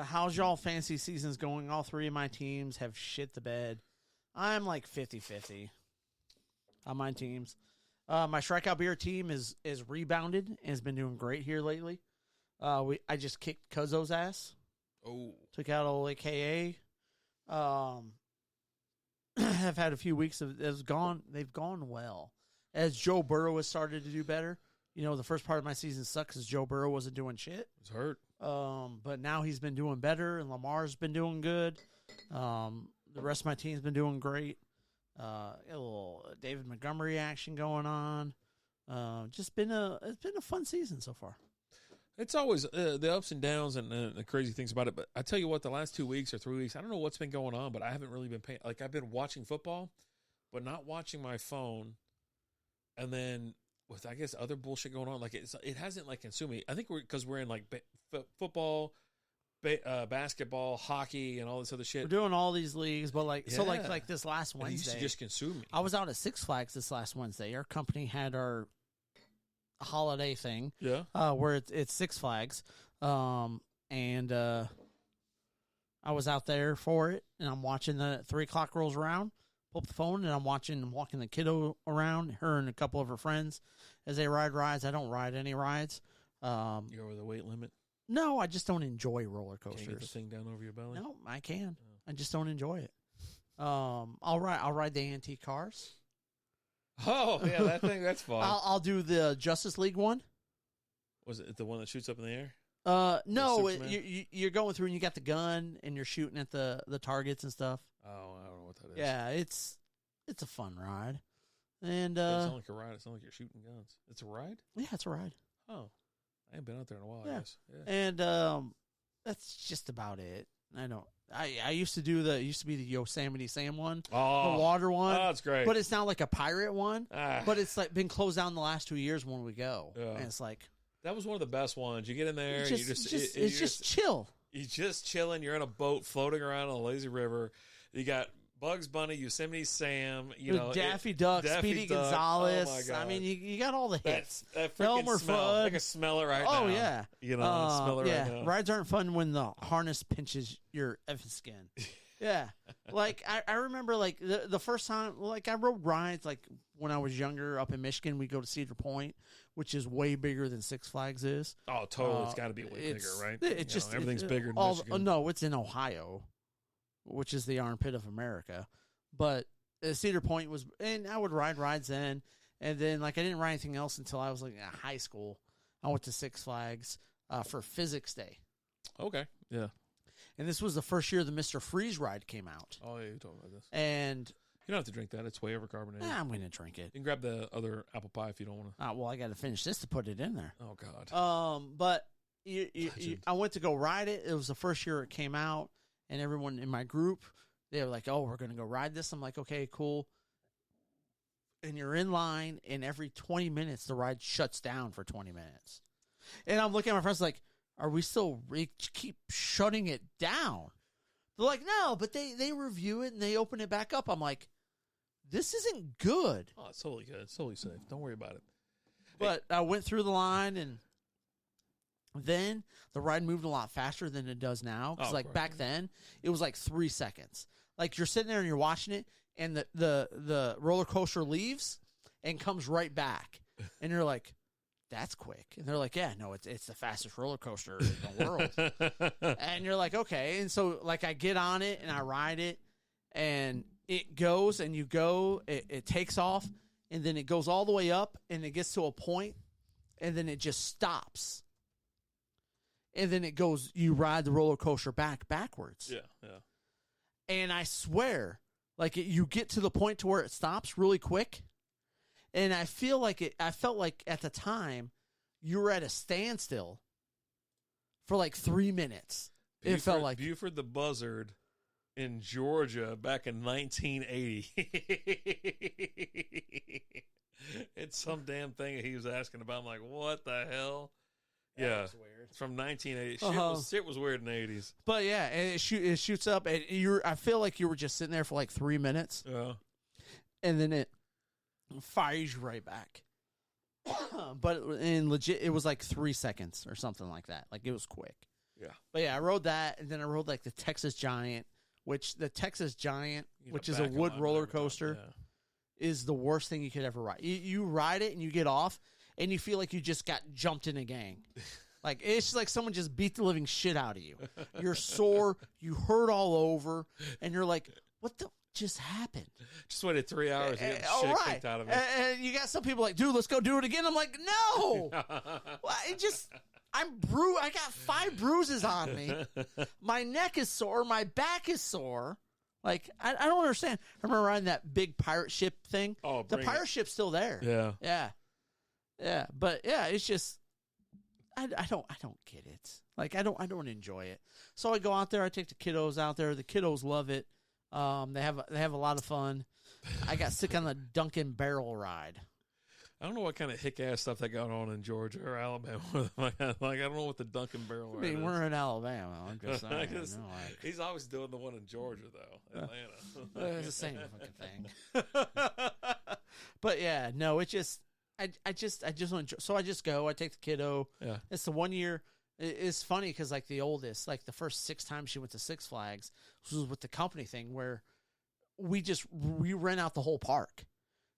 How's y'all fantasy seasons going? All three of my teams have shit the bed. I'm like 50-50 on my teams. My Strikeout Beer team is rebounded and has been doing great here lately. I just kicked Cuzzo's ass. Oh. Took out old AKA. Have had a few weeks of they've gone well. As Joe Burrow has started to do better. You know, the first part of my season sucked because Joe Burrow wasn't doing shit. He's hurt. But now he's been doing better, and Lamar's been doing good. The rest of my team's been doing great. A little David Montgomery action going on. It's been a fun season so far. It's always the ups and downs and the crazy things about it. But I tell you what, the last 2 weeks or 3 weeks, I don't know what's been going on, but I haven't really been paying. Like, I've been watching football, but not watching my phone. And then with, I guess, other bullshit going on, like it hasn't like consumed me. I think because we're in like football, basketball, hockey, and all this other shit. We're doing all these leagues, but like like this last Wednesday, it used to just consume me. I was out at Six Flags this last Wednesday. Our company had our holiday thing, where it's Six Flags, and I was out there for it, and I'm watching the 3 o'clock rolls around. Pull up the phone, and I'm walking the kiddo around, her and a couple of her friends, as they ride rides. I don't ride any rides. You're over the weight limit? No, I just don't enjoy roller coasters. Can't get the thing down over your belly? No, I can. I just don't enjoy it. I'll ride the antique cars. Oh, yeah, that thing, that's fun. I'll do the Justice League one. Was it the one that shoots up in the air? No, you're going through and you got the gun and you're shooting at the targets and stuff. Oh, I don't know what that is. Yeah, it's a fun ride. And it doesn't sound like a ride. It sounds like you're shooting guns. It's a ride? Yeah, it's a ride. Oh, I ain't been out there in a while, yeah. I guess. Yeah. And that's just about it. I used to do used to be the Yosemite Sam one, the water one. Oh, that's great. But it's now like a pirate one. But it's like been closed down the last 2 years when we go. Yeah. And it's like that was one of the best ones. You get in there, it's just chill. You're just chilling. You're in a boat floating around on a lazy river. You got Bugs Bunny, Yosemite Sam, Daffy Duck, Speedy Gonzales. Oh my God. I mean, you got all the hits. That Elmer freaking smell. Fudd. I can smell it right now. Oh yeah, smell it right now. Rides aren't fun when the harness pinches your effing skin. Yeah, like I remember like the first time, like I rode rides like when I was younger up in Michigan. We go to Cedar Point, which is way bigger than Six Flags is. Oh, totally. It's got to be way bigger, right? It's just everything's bigger than Michigan. No, it's in Ohio, which is the armpit of America. But Cedar Point was, and I would ride rides then, and then like I didn't ride anything else until I was like in high school. I went to Six Flags for Physics Day. Okay, yeah. And this was the first year the Mr. Freeze ride came out. Oh, yeah, you told me about this. And you don't have to drink that; it's way overcarbonated. I'm going to drink it. You can grab the other apple pie if you don't want to. Well, I got to finish this to put it in there. Oh God. But I went to go ride it. It was the first year it came out, and everyone in my group, they were like, "Oh, we're going to go ride this." I'm like, "Okay, cool." And you're in line, and every 20 minutes the ride shuts down for 20 minutes. And I'm looking at my friends like, "Are we still keep shutting it down?" They're like, "No," but they review it and they open it back up. I'm like, "This isn't good." Oh, it's totally good. It's totally safe. Don't worry about it. But I went through the line, and then the ride moved a lot faster than it does now. Because back then, it was like 3 seconds. Like you're sitting there and you're watching it, and the roller coaster leaves and comes right back, and you're like, "That's quick." And they're like, "Yeah, no, it's the fastest roller coaster in the world." And you're like, "Okay." And so like I get on it and I ride it, and it goes and you go, it takes off, and then it goes all the way up, and it gets to a point, and then it just stops. And then it goes, you ride the roller coaster backwards. Yeah, yeah. And I swear, like you get to the point to where it stops really quick. And I felt like at the time you were at a standstill for like 3 minutes. It felt like Buford the Buzzard in Georgia back in 1980. It's some damn thing he was asking about. I'm like, what the hell? Yeah. was weird. It's from 1980. Uh-huh. Shit was weird in the 80s. But yeah, and it shoots up, and I feel like you were just sitting there for like 3 minutes, and then it fires you right back. But in legit, it was like 3 seconds or something like that. Like it was quick. Yeah. But yeah, I rode that, and then I rode like the Texas Giant, which is a wood roller coaster, is the worst thing you could ever ride. You ride it and you get off, and you feel like you just got jumped in a gang. Like it's just like someone just beat the living shit out of you. You're sore, you hurt all over, and you're like, what the just happened? Just waited 3 hours to get the shit kicked out of me. And you got some people like, dude, let's go do it again. I'm like, no. Well, I'm bruised. I got 5 bruises on me. My neck is sore. My back is sore. Like, I don't understand. I remember riding that big pirate ship thing. Oh, the pirate ship's still there. Yeah. Yeah. Yeah. But yeah, it's just, I don't get it. Like, I don't enjoy it. So I go out there. I take the kiddos out there. The kiddos love it. They have a lot of fun. I got sick on the Duncan barrel ride. I don't know what kind of hick-ass stuff that got on in Georgia or Alabama. like, I don't know what the Duncan barrel ride is. We're in Alabama. I'm just saying. He's always doing the one in Georgia, though. Atlanta. It's the same fucking thing. But yeah, no, it just, I just don't enjoy. So I just go. I take the kiddo. Yeah. It's the 1 year. It's funny because like the oldest, like the first 6 times she went to Six Flags was with the company thing where we rent out the whole park.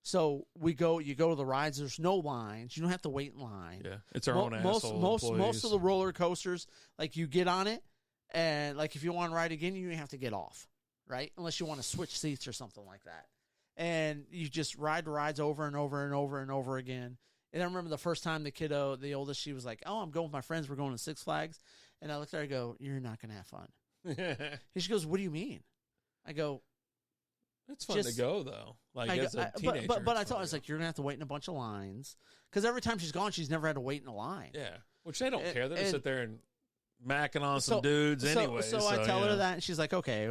So you go to the rides. There's no lines. You don't have to wait in line. Yeah, it's our own asshole most of the roller coasters, like you get on it, and like if you want to ride again, you have to get off, right? Unless you want to switch seats or something like that. And you just ride the rides over and over and over and over again. And I remember the first time the kiddo, the oldest, she was like, "Oh, I'm going with my friends. We're going to Six Flags." And I looked at her and go, "You're not going to have fun." And she goes, "What do you mean?" I go, "It's fun to go though." Like as a teenager. But I told her, I was like, "You're going to have to wait in a bunch of lines." Because every time she's gone, she's never had to wait in a line. Yeah. Which they don't care. They just sit there and macking on some dudes anyway. So I tell her that, and she's like, "Okay,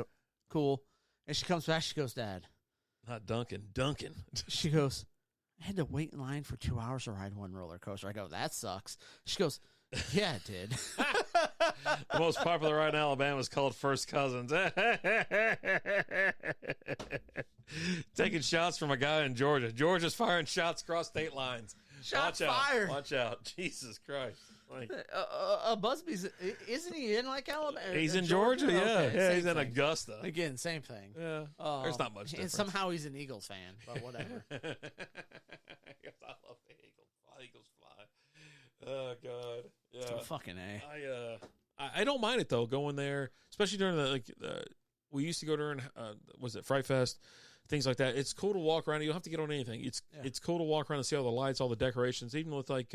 cool." And she comes back, she goes, "Dad." Not Duncan. She goes, "I had to wait in line for 2 hours to ride one roller coaster." I go, "That sucks." She goes, "Yeah, it did." The most popular ride in Alabama is called First Cousins. Taking shots from a guy in Georgia. Georgia's firing shots across state lines. Shots fired. Watch out. Jesus Christ. Like, Busby's, isn't he in like Alabama? He's in Georgia, yeah. Okay, yeah, he's in thing. Augusta. Again, same thing. Yeah. There's not much difference. And somehow he's an Eagles fan, but whatever. I love the Eagles fly. Oh, God. Yeah. Fucking A. I don't mind it, though, going there, especially during we used to go during, was it Fright Fest? Things like that. It's cool to walk around. You don't have to get on anything. It's cool to walk around and see all the lights, all the decorations, even with like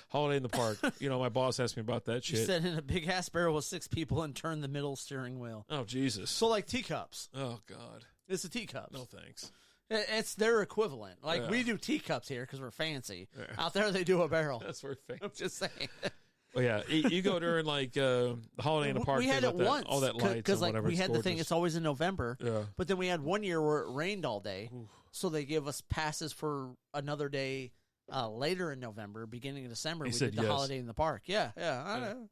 Holiday in the Park. You know, my boss asked me about that shit. You sat in a big ass barrel with 6 people and turned the middle steering wheel. Oh, Jesus. So like teacups. Oh, God. It's a teacups. No thanks. It's their equivalent. Like we do teacups here because we're fancy. Yeah. Out there they do a barrel. That's where fancy. I'm just saying. Well, yeah, you go during like the Holiday in the Park. We had it once, all that lights because like we had the thing. It's always in November. Yeah. But then we had 1 year where it rained all day, so they give us passes for another day later in November, beginning of December. We did the Holiday in the Park. Yeah. I know.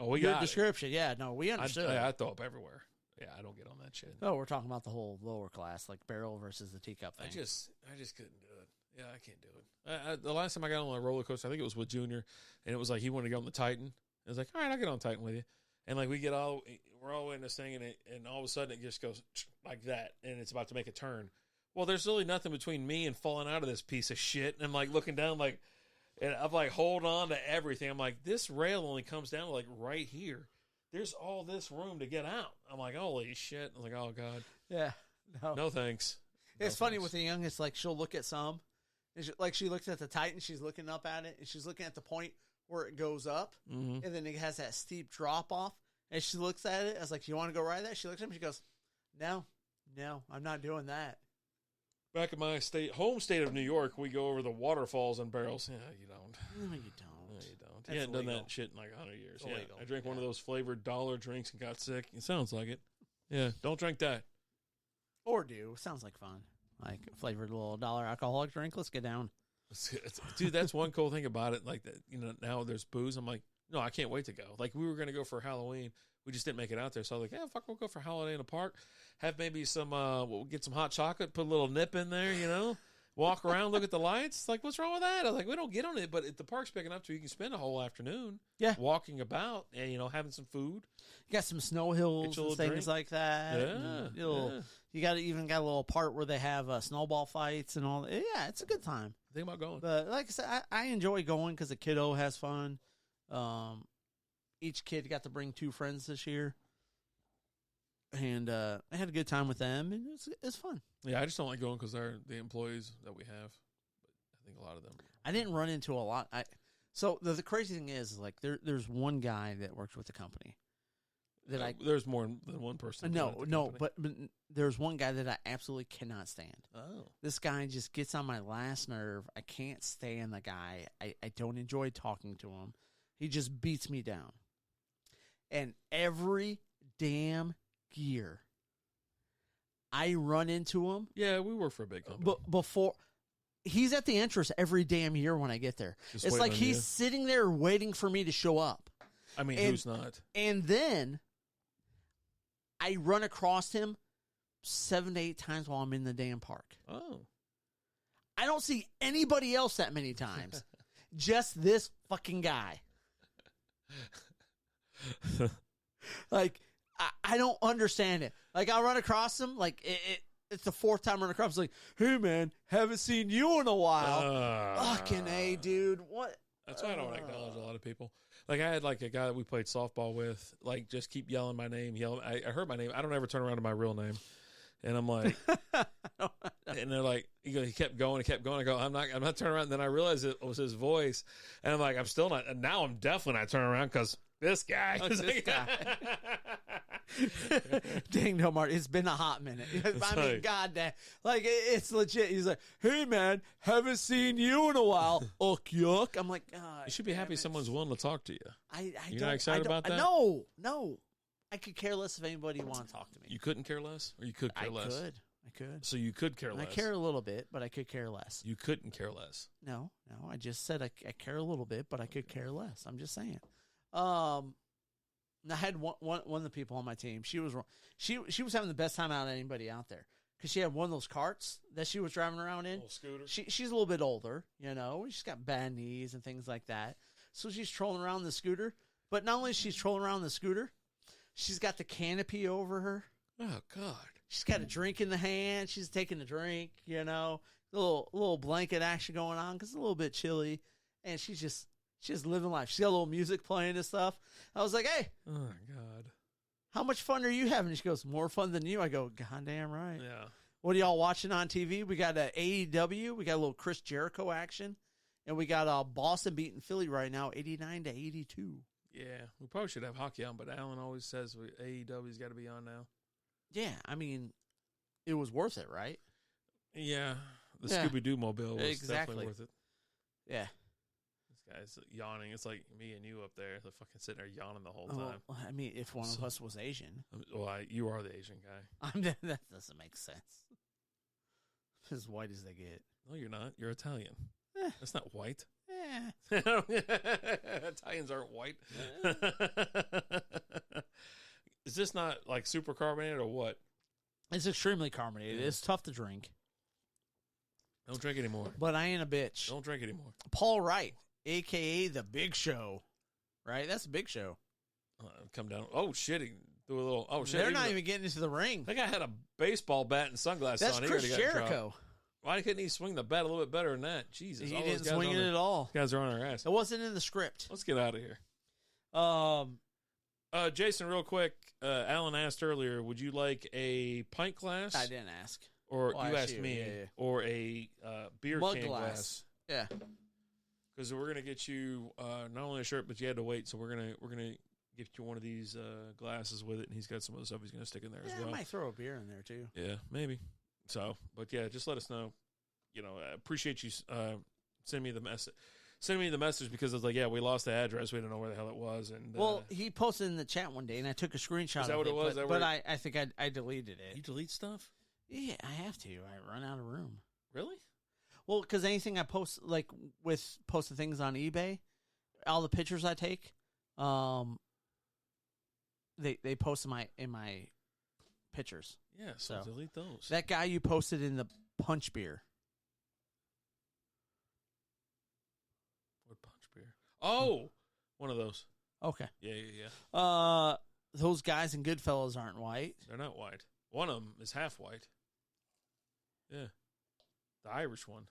Oh, we Good got description. Yeah, no, we understood. I throw up everywhere. Yeah, I don't get on that shit. Oh, we're talking about the whole lower class, like barrel versus the teacup thing. I just couldn't do it. Yeah, I can't do it. The last time I got on a roller coaster, I think it was with Junior, and it was like he wanted to go on the Titan. I was like, all right, I'll get on Titan with you. And like we're all in this thing, and all of a sudden it just goes like that, and it's about to make a turn. Well, there's really nothing between me and falling out of this piece of shit. And I'm like looking down, like, and I'm like holding on to everything. I'm like, this rail only comes down like right here. There's all this room to get out. I'm like, holy shit. I'm like, oh, God. Yeah. No thanks. It's funny with the youngest, like she'll look at some, like she looks at the Titan, she's looking up at it, and she's looking at the point where it goes up, and then it has that steep drop off, and she looks at it. I was like, "You want to go ride that?" She looks at me, she goes, "No, I'm not doing that." Back in my home state of New York, we go over the waterfalls and barrels. Yeah, you don't. No, you don't. No, you don't. You hadn't done that shit in like 100 years. Yeah, I drank one of those flavored dollar drinks and got sick. It sounds like it. Yeah, don't drink that. Or do. Sounds like fun. Like a flavored little dollar alcoholic drink. Let's get down. Dude, that's one cool thing about it. Like that, now there's booze. I'm like, No, I can't wait to go. Like, we were going to go for Halloween. We just didn't make it out there. So I was like, yeah, fuck, we'll go for holiday in the park. Have maybe some, we'll get some hot chocolate, put a little nip in there, you know, walk around, look at the lights. Like, what's wrong with that? I was like, we don't get on it, but if the park's big enough to you can spend a whole afternoon walking about and, you know, having some food. You got some snow hills and things like that. Yeah. You got even got a little part where they have snowball fights and all that. Yeah, it's a good time. Think about going. But like I said, I enjoy going because the kiddo has fun. Each kid got to bring 2 friends this year. And I had a good time with them, and it's fun. Yeah, I just don't like going because they're the employees that we have. But I think a lot of them. I didn't run into a lot. So the crazy thing is, like, there's one guy that works with the company that there's more than one person. No, but there's one guy that I absolutely cannot stand. Oh, this guy just gets on my last nerve. I can't stand the guy. I don't enjoy talking to him. He just beats me down. And every damn year, I run into him. Yeah, we work for a big company. But before, he's at the entrance every damn year when I get there. Just it's like he's sitting there waiting for me to show up. I mean, who's not? And then I run across him 7 to 8 times while I'm in the damn park. Oh. I don't see anybody else that many times. Just this fucking guy. Like, I don't understand it. Like, I'll run across him. Like, it's the 4th time I run across him. Like, hey, man, haven't seen you in a while. Fucking A, dude. What? That's why I don't acknowledge a lot of people. Like, I had, like, a guy that we played softball with, like, just keep yelling my name. I heard my name. I don't ever turn around to my real name. And I'm like, and they're like, he kept going. I go, I'm not turning around. And then I realized it was his voice. And I'm like, I'm still not. And now I'm definitely not turning around because this guy. Dang, no, Martin. It's been a hot minute. I mean, goddamn. Like, it's legit. He's like, hey, man, haven't seen you in a while. Yuck. I'm like, you should be happy someone's willing to talk to you. You're not excited about that? No. I could care less if anybody want to talk to me. You couldn't care less? Or you could care less? I could. So you could care less? I care a little bit, but I could care less. You couldn't care less? No. I just said I care a little bit, but I could care less. I'm just saying. I had one of the people on my team. She was having the best time out of anybody out there because she had one of those carts that she was driving around in. Little scooter. She's a little bit older, you know. She's got bad knees and things like that. So she's trolling around the scooter. But not only is she trolling around the scooter, she's got the canopy over her. Oh God! She's got a drink in the hand. She's taking a drink, you know. A little blanket action going on because it's a little bit chilly, and she's just living life. She's got a little music playing and stuff. I was like, hey, oh God, how much fun are you having? And she goes, more fun than you. I go, goddamn right. Yeah. What are y'all watching on TV? We got AEW. We got a little Chris Jericho action, and we got Boston beating Philly right now, 89-82. Yeah, we probably should have hockey on, but Alan always says AEW's got to be on now. Yeah, I mean, it was worth it, right? Yeah, the Scooby-Doo mobile was definitely worth it. Yeah. This guy's yawning. It's like me and you up there, the fucking sitting there yawning the whole time. Well, I mean, if one of us was Asian. Well, you are the Asian guy. That doesn't make sense. As white as they get. No, you're not. You're Italian. That's not white. Italians aren't white. Is this not like super carbonated or what? It's extremely carbonated. It's tough to drink. Don't drink anymore. But I ain't a bitch. Don't drink anymore. Paul Wright, a.k.a. The Big Show. Right? That's the Big Show. Come down. Oh, shit. He threw a little. Oh, shit. They're not even getting into the ring. That guy had a baseball bat and sunglasses on. That's Chris Jericho. Why couldn't he swing the bat a little bit better than that? Jesus. He didn't swing it at all. Guys are on our ass. It wasn't in the script. Let's get out of here. Jason, real quick, Alan asked earlier, would you like a pint glass? I didn't ask. Or you asked me. Yeah. Or a beer mug can glass. Yeah. Because we're going to get you not only a shirt, but you had to wait. So we're gonna get you one of these glasses with it. And he's got some other stuff he's going to stick in there as well. I might throw a beer in there, too. Yeah, maybe. So, but yeah, just let us know. You know, I appreciate you sending me the message. Send me the message because I was like, yeah, we lost the address. We didn't know where the hell it was. And he posted in the chat one day, and I took a screenshot Is that what it was? But I think I deleted it. You delete stuff? Yeah, I have to. I run out of room. Really? Well, because anything I post, like with posting things on eBay, all the pictures I take, They post in my pictures. Yeah, so delete those. That guy you posted in the punch beer. What punch beer? Oh, one of those. Okay. Yeah. Those guys in Goodfellas aren't white. They're not white. One of them is half white. Yeah. The Irish one.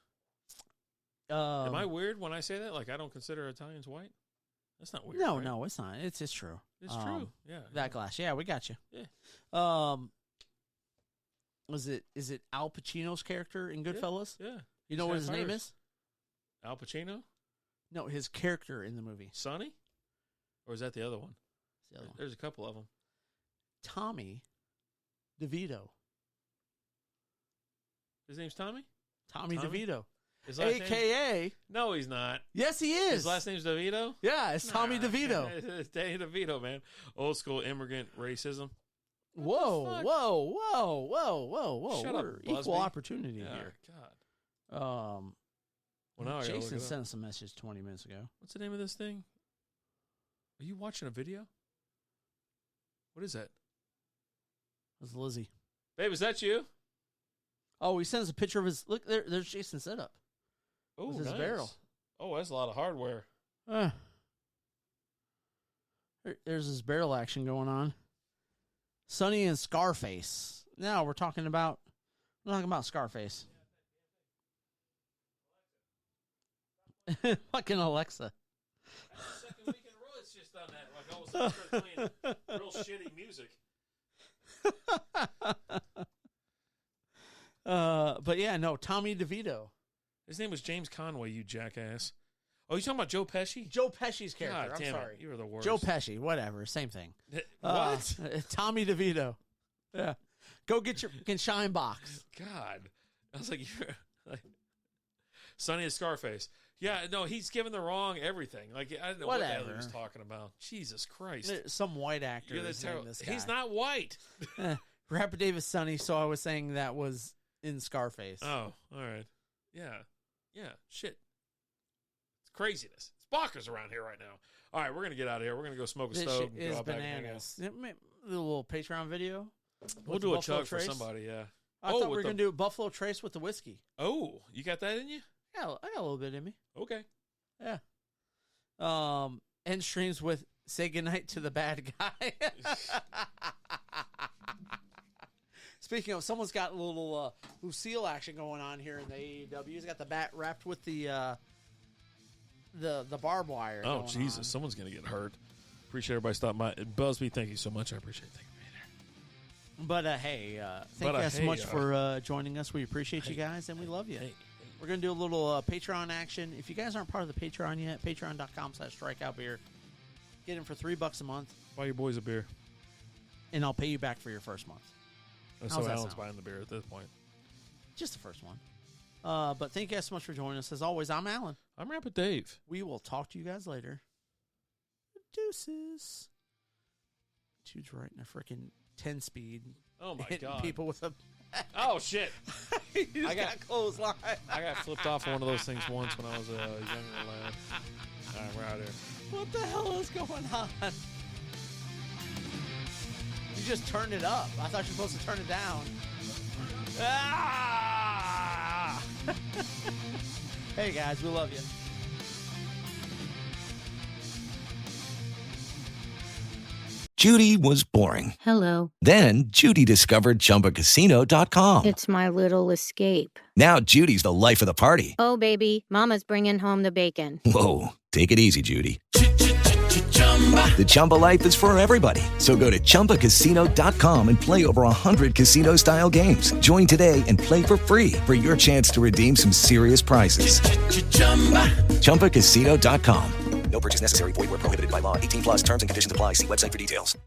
Am I weird when I say that? Like, I don't consider Italians white? That's not weird. No, right? no, it's not. It's true. It's true. Yeah. That glass. Yeah, we got you. Yeah. Is it Al Pacino's character in Goodfellas? Yeah. You know what his name is? Al Pacino? No, his character in the movie. Sonny? Or is that the other one? The other one. There's a couple of them. Tommy DeVito. His name's Tommy? Tommy DeVito. His last AKA. Name? No, he's not. Yes, he is. His last name's DeVito? Yeah, it's Tommy DeVito. It's Danny DeVito, man. Old school immigrant racism. Whoa. Shut up, We're equal Busby. opportunity Yeah, here. God. Well, now I gotta look Jason it up. sent us a message 20 minutes ago. What's the name of this thing? Are you watching a video? What is that? That's Lizzie. Babe, is that you? Oh, he sends a picture of his. Look, there's Jason's setup. Oh, With his nice. barrel. Oh, that's a lot of hardware. There's his barrel action going on. Sonny and Scarface. Now we're talking about Scarface. Fucking Alexa. That's the second week in a row it's just done that. Like, all of a sudden it starts playing real shitty music. But yeah, no, Tommy DeVito. His name was James Conway, you jackass. Oh, you talking about Joe Pesci? Joe Pesci's character. God I'm damn sorry. it. You were the worst. Joe Pesci, whatever, same thing. What? Tommy DeVito. Yeah. Go get your fucking shine box. God. I was like, you're like Sonny and Scarface. Yeah, no, he's given the wrong everything. Like, I don't know what the hell he was talking about. Jesus Christ. Some white actor You're the is named this guy. He's not white. Rapper Davis Sonny, so I was saying that was in Scarface. Oh, all right. Yeah. Yeah, shit. It's craziness. It's bonkers around here right now. All right, we're going to get out of here. We're going to go smoke a This stove. shit and go is out back and hang out. bananas. A little Patreon video. We'll do a chug for somebody, yeah. I thought we were going to do Buffalo Trace with the whiskey. Oh, you got that in you? Yeah, I got a little bit in me. Okay. Yeah. End streams with Say Goodnight to the Bad Guy. Speaking of, someone's got a little Lucille action going on here in the AEW. He's got the bat wrapped with the barbed wire. Oh, Jesus. Someone's going to get hurt. Appreciate everybody stopping by. Busby, thank you so much. I appreciate it. Thank you for being there. But, hey, thank you guys so much for joining us. We appreciate you guys, and we love you. We're going to do a little Patreon action. If you guys aren't part of the Patreon yet, patreon.com/Strikeout Beer. Get in for $3 a month. Buy your boys a beer. And I'll pay you back for your first month. So Alan's buying the beer at this point. Just the first one. But thank you guys so much for joining us. As always, I'm Alan. I'm Rapper Dave. We will talk to you guys later. Deuces. Dude's right in a freaking 10-speed. Oh, my hitting God. People with a... Oh, shit. I got clothesline. I got flipped off of one of those things once when I was a younger lad. All right, we're out here. What the hell is going on? You just turned it up. I thought you were supposed to turn it down. Ah! Hey, guys, we love you. Judy was boring. Hello. Then Judy discovered ChumbaCasino.com. It's my little escape. Now Judy's the life of the party. Oh, baby, mama's bringing home the bacon. Whoa, take it easy, Judy. The Chumba life is for everybody. So go to ChumbaCasino.com and play over 100 casino-style games. Join today and play for free for your chance to redeem some serious prizes. ChumbaCasino.com. No purchase necessary. Void where prohibited by law. 18+ terms and conditions apply. See website for details.